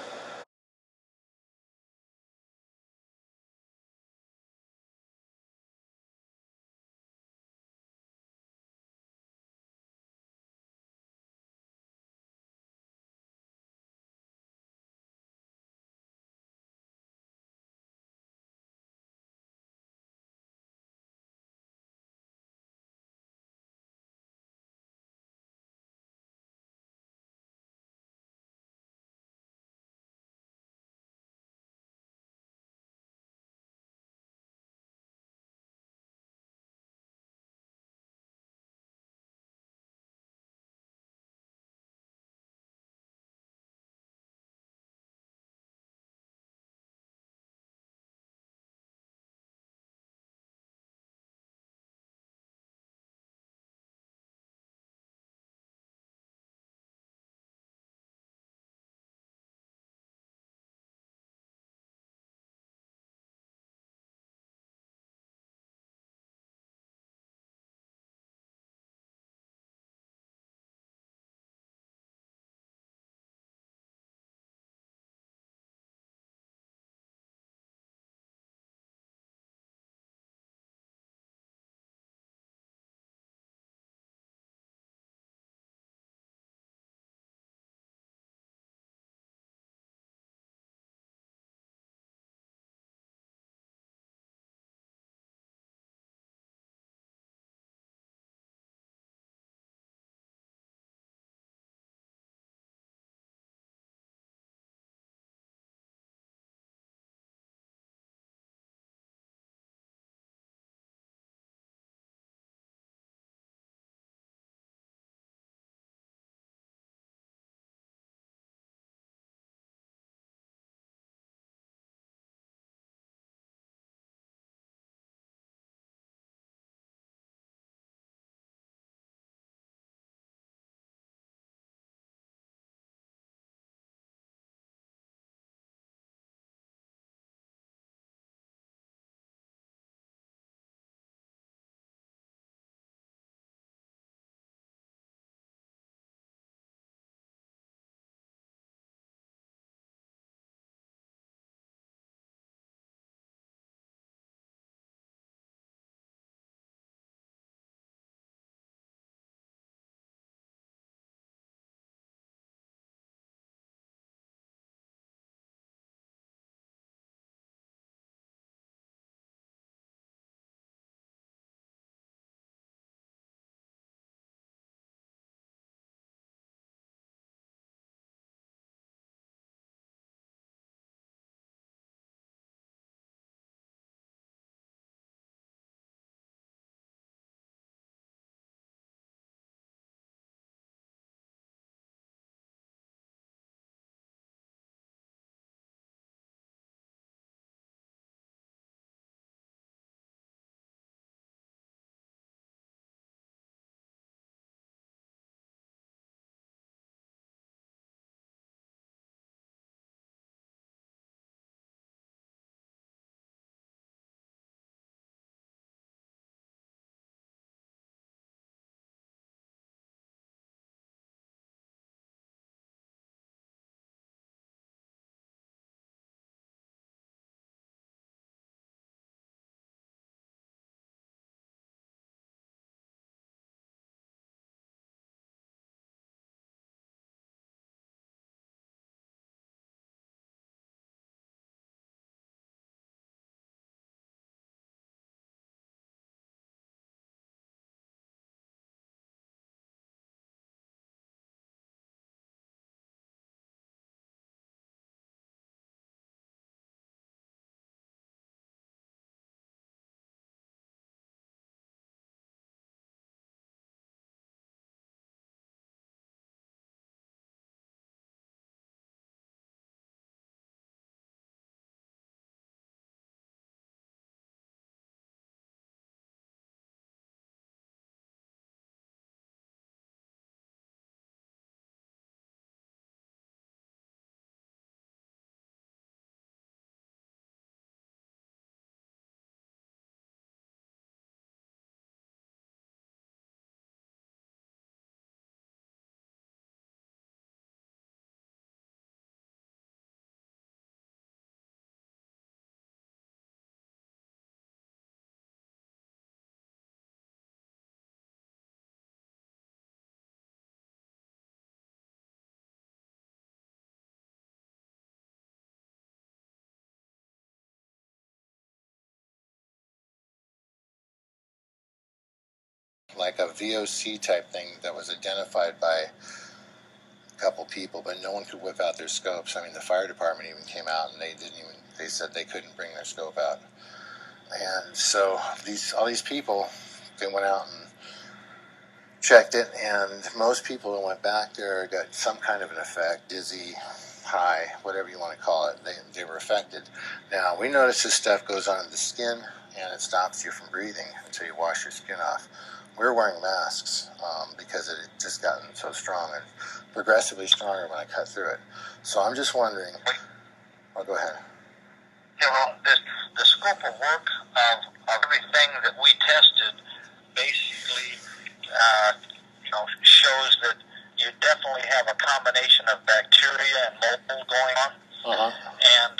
like a VOC type thing that was identified by a couple people, but no one could whip out their scopes. I mean, the fire department even came out and they said they couldn't bring their scope out. And so all these people, they went out and checked it, and most people who went back there got some kind of an effect, dizzy, high, whatever you want to call it. They were affected. Now, we notice this stuff goes on the skin, and it stops you from breathing until you wash your skin off. We're wearing masks because it had just gotten so strong and progressively stronger when I cut through it. So I'm just wondering. Oh, go ahead. Yeah, well, the scope of work of everything that we tested basically, shows that you definitely have a combination of bacteria and mold going on. Uh-huh. And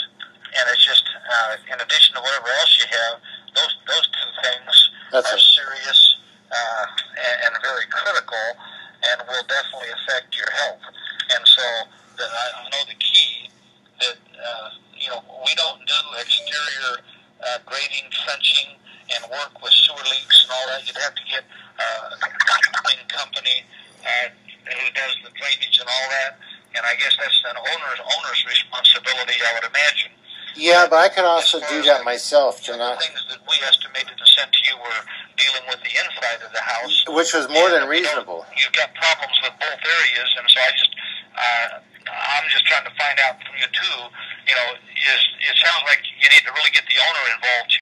it's just, in addition to whatever else you have, those two things are serious and very critical and will definitely affect your health. And so I know the key that, we don't do exterior grading, trenching, and work with sewer leaks and all that. You'd have to get a drain company who does the drainage and all that. And I guess that's an owner's responsibility, I would imagine. Yeah, but I could also do that myself. The things that we estimated and sent to you were dealing with the inside of the house, which was more than reasonable. You've got problems with both areas, and so I'm just trying to find out from you too. It sounds like you need to really get the owner involved.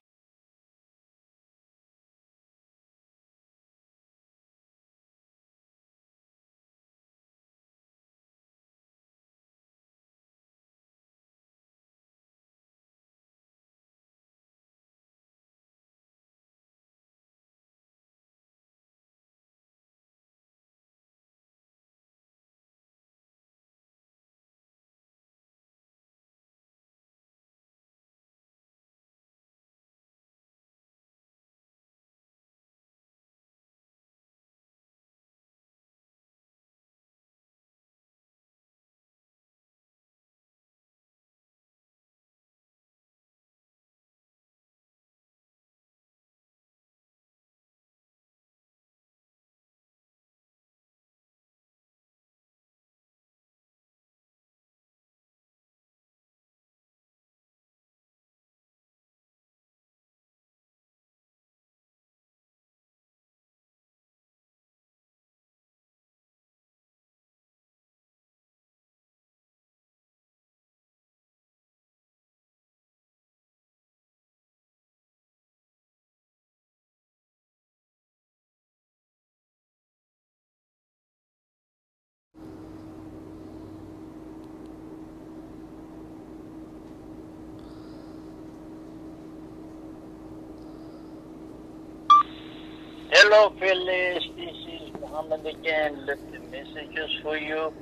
Hello, Phyllis. This is Muhammad again. Left the messages for you.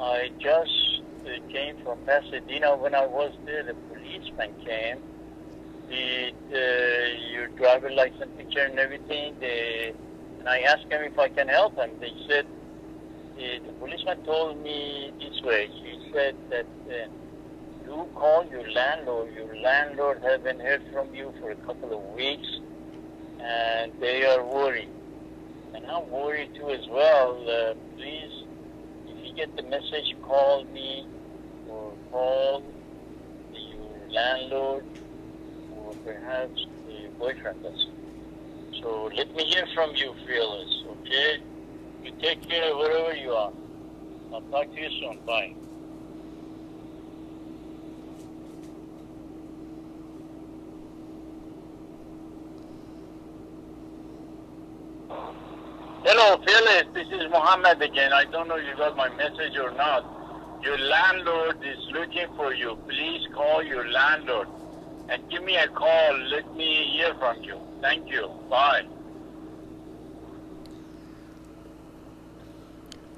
I just came from Pasadena. When I was there, the policeman came. Your driver license picture and everything. And I asked him if I can help him. They said, the policeman told me this way. He said that you call your landlord. Your landlord haven't heard from you for a couple of weeks. And they are worried. And I'm worried too as well. Please, if you get the message, call me or call your landlord or perhaps your boyfriend does. So let me hear from you, Phyllis, okay? You take care wherever you are. I'll talk to you soon. Bye. Hello, Phyllis. This is Muhammad again. I don't know if you got my message or not. Your landlord is looking for you. Please call your landlord and give me a call. Let me hear from you. Thank you. Bye.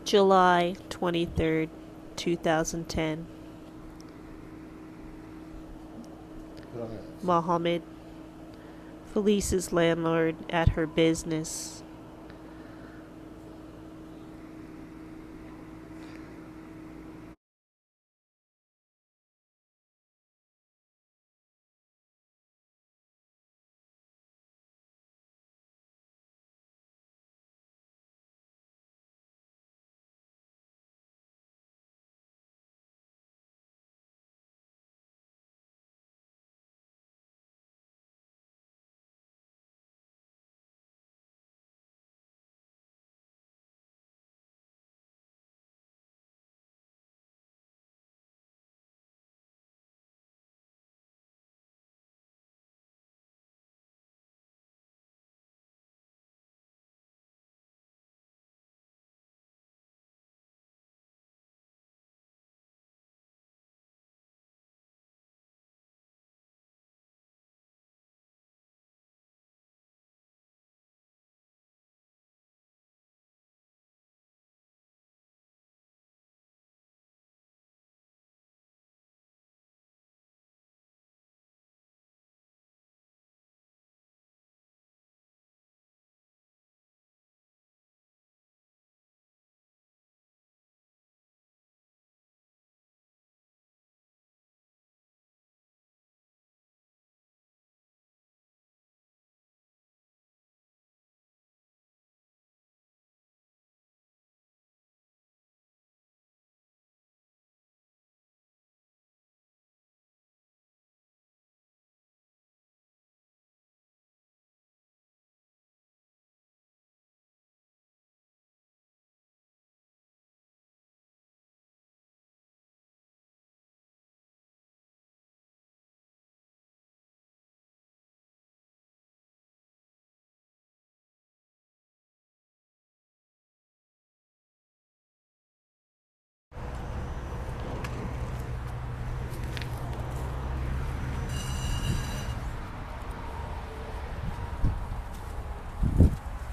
July 23rd, 2010. Mohammed, Felice's landlord at her business.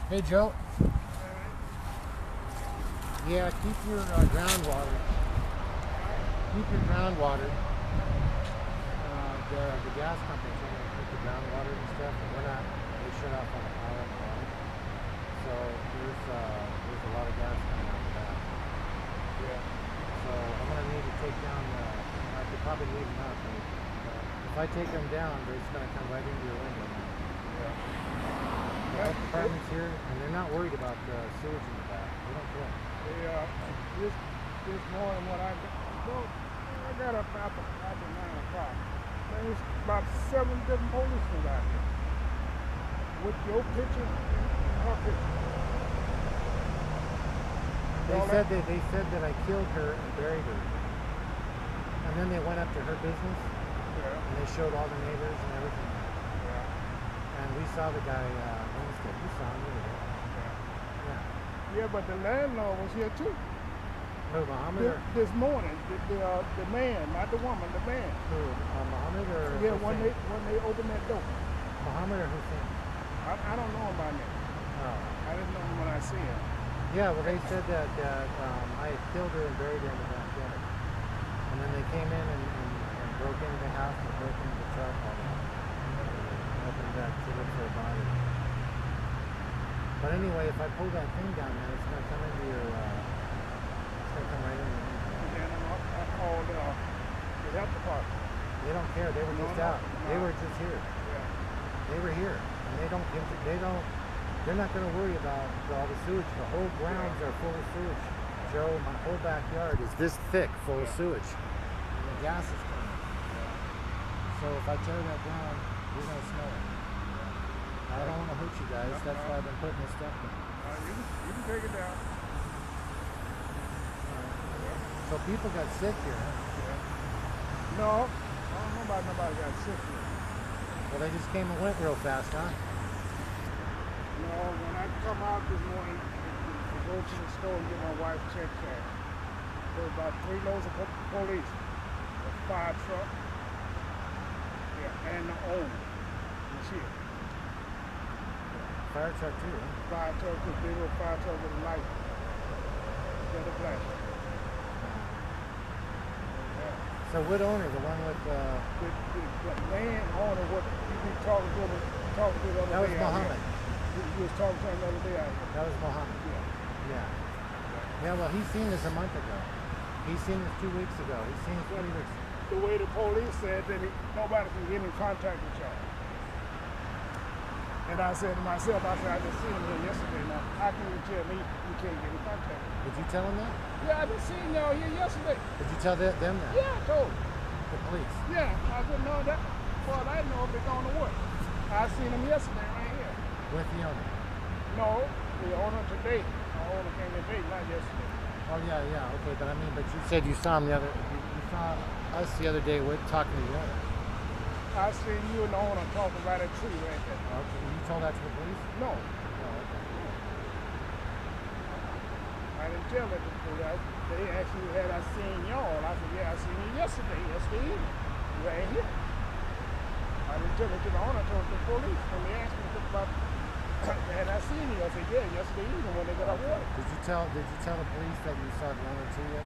Hey, Joe. Yeah, keep your groundwater. Keep your groundwater. The gas company's going to keep the groundwater and stuff, and we're not. They shut off on the power and water. So there's a lot of gas coming out of that. Yeah. So I'm going to need to take down. I could probably leave them out, but if I take them down, they're just going to come right into your window. Yeah. The health department's here, and they're not worried about sewage in the back. They don't care. This morning when I got up after 9 o'clock, there's about 7 different policemen out here with your picture and her picture. They said that I killed her and buried her, and then they went up to her business, and they showed all the neighbors and everything. And we saw the guy Wednesday. You saw him the other day. Yeah, but the landlord was here too. Who, Muhammad? This morning, the man, not the woman, the man. Who, Muhammad or yeah, Hussein? when they opened that door. Muhammad or Hussein? I don't know him by name. Oh. I didn't know him when I see him. Yeah, well, they said that I had killed her and buried her in the backyard. And then they came in and broke into the house and broke into the truck all that. Opened that to look for a body. But anyway, if I pull that thing down, man, it's going to come into your, it's going to come right in your hand. And I called the health department. They don't care. They were just out. They were just here. Yeah. They were here. And they're not going to worry about all the sewage. The whole grounds are full of sewage. Joe, my whole backyard is this thick, full of sewage. And the gas is coming. So if I tear that down, you're going to smell it. I don't want to hurt you guys. That's why I've been putting this stuff down. You can take it down. So people got sick here, huh? No, I don't know about nobody got sick here. Well, they just came and went real fast, huh? No, when I come out this morning to go to the store and get my wife's check cash, there were about 3 loads of police, a fire truck, and the owner was here. Fire truck too, huh? Fire truck, this big old fire truck with a light. Instead of flashing. So what owner? The one with The land owner, what you be talking to the other day. That was Muhammad. You was talking to him the other day out here. That was Muhammad. Yeah. Yeah, well, he's seen this a month ago. He's seen this 2 weeks ago. He's seen it 3 weeks ago. The way the police said that nobody can get in contact with y'all. And I said to myself, I just seen him here yesterday. Now, how can you tell me you can't get in contact with me? Did you tell him that? Yeah, I just seen y'all here yesterday. Did you tell them that? Yeah, I told them. The police? Yeah, I said, no, that, well, I didn't know if they're going to work. I seen them yesterday right here. With the owner? No, the owner today. The owner came today, not yesterday. Oh, yeah, okay, but I mean, but you said you saw him you saw us the other day talking to the owner. I seen you and the owner talking by that tree right there. Okay, you told that to the police? No. Oh, okay. I didn't tell it to the police. They actually had I seen y'all. I said, yeah, I seen you yesterday evening. Right here. I didn't tell it to the owner, I told it to the police. When they asked me about had I seen you, I said, yeah, yesterday evening when they got out water. Did you tell the police that you saw the owner too yet?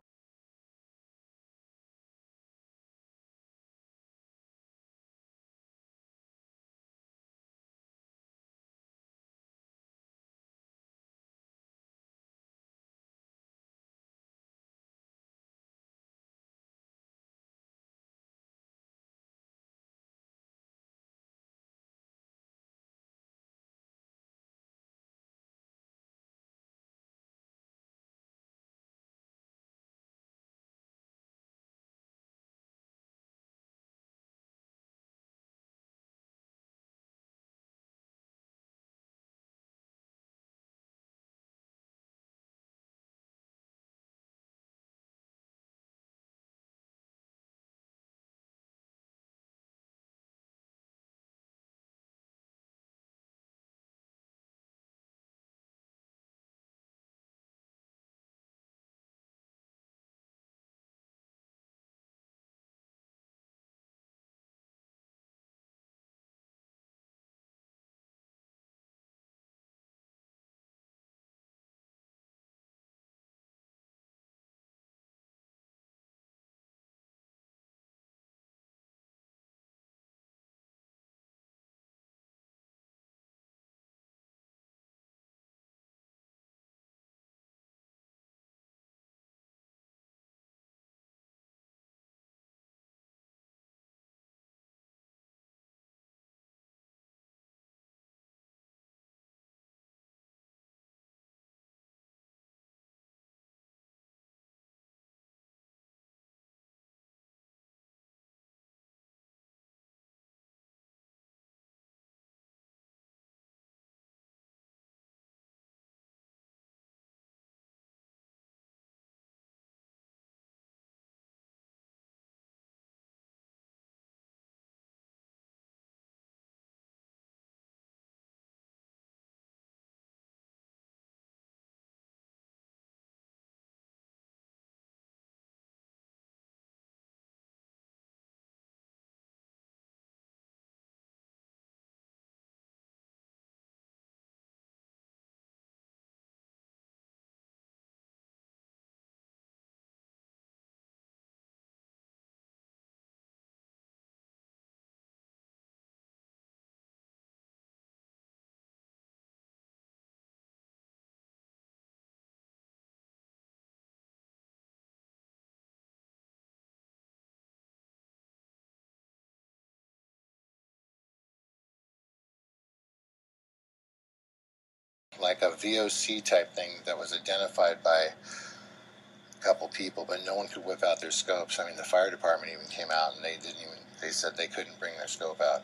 like a VOC type thing that was identified by a couple people, but no one could whip out their scopes. I mean, the fire department even came out and they said they couldn't bring their scope out.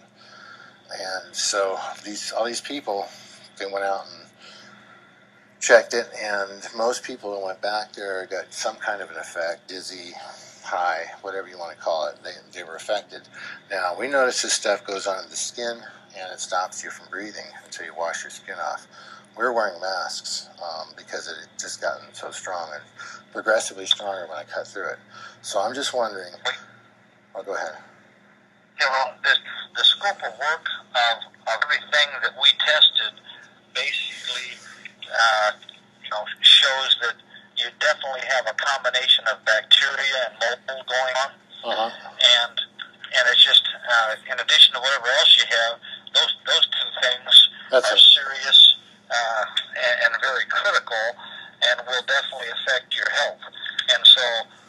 And so all these people, they went out and checked it, and most people who went back there got some kind of an effect, dizzy, high, whatever you want to call it. They were affected. Now, we notice this stuff goes on the skin, and it stops you from breathing until you wash your skin off. We're wearing masks because it had just gotten so strong and progressively stronger when I cut through it. So I'm just wondering. Oh, go ahead. Yeah, well, the scope of work of everything that we tested basically, shows that you definitely have a combination of bacteria and mold going on. And it's just, in addition to whatever else you have, those two things are serious and very critical and will definitely affect your health. And so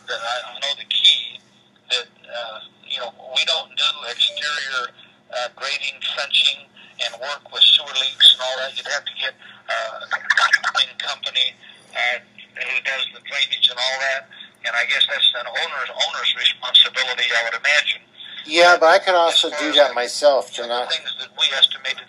I know the key that, we don't do exterior grading, trenching, and work with sewer leaks and all that. You'd have to get a company who does the drainage and all that. And I guess that's an owner's responsibility, I would imagine. Yeah, but I could also do that myself. The things that we estimated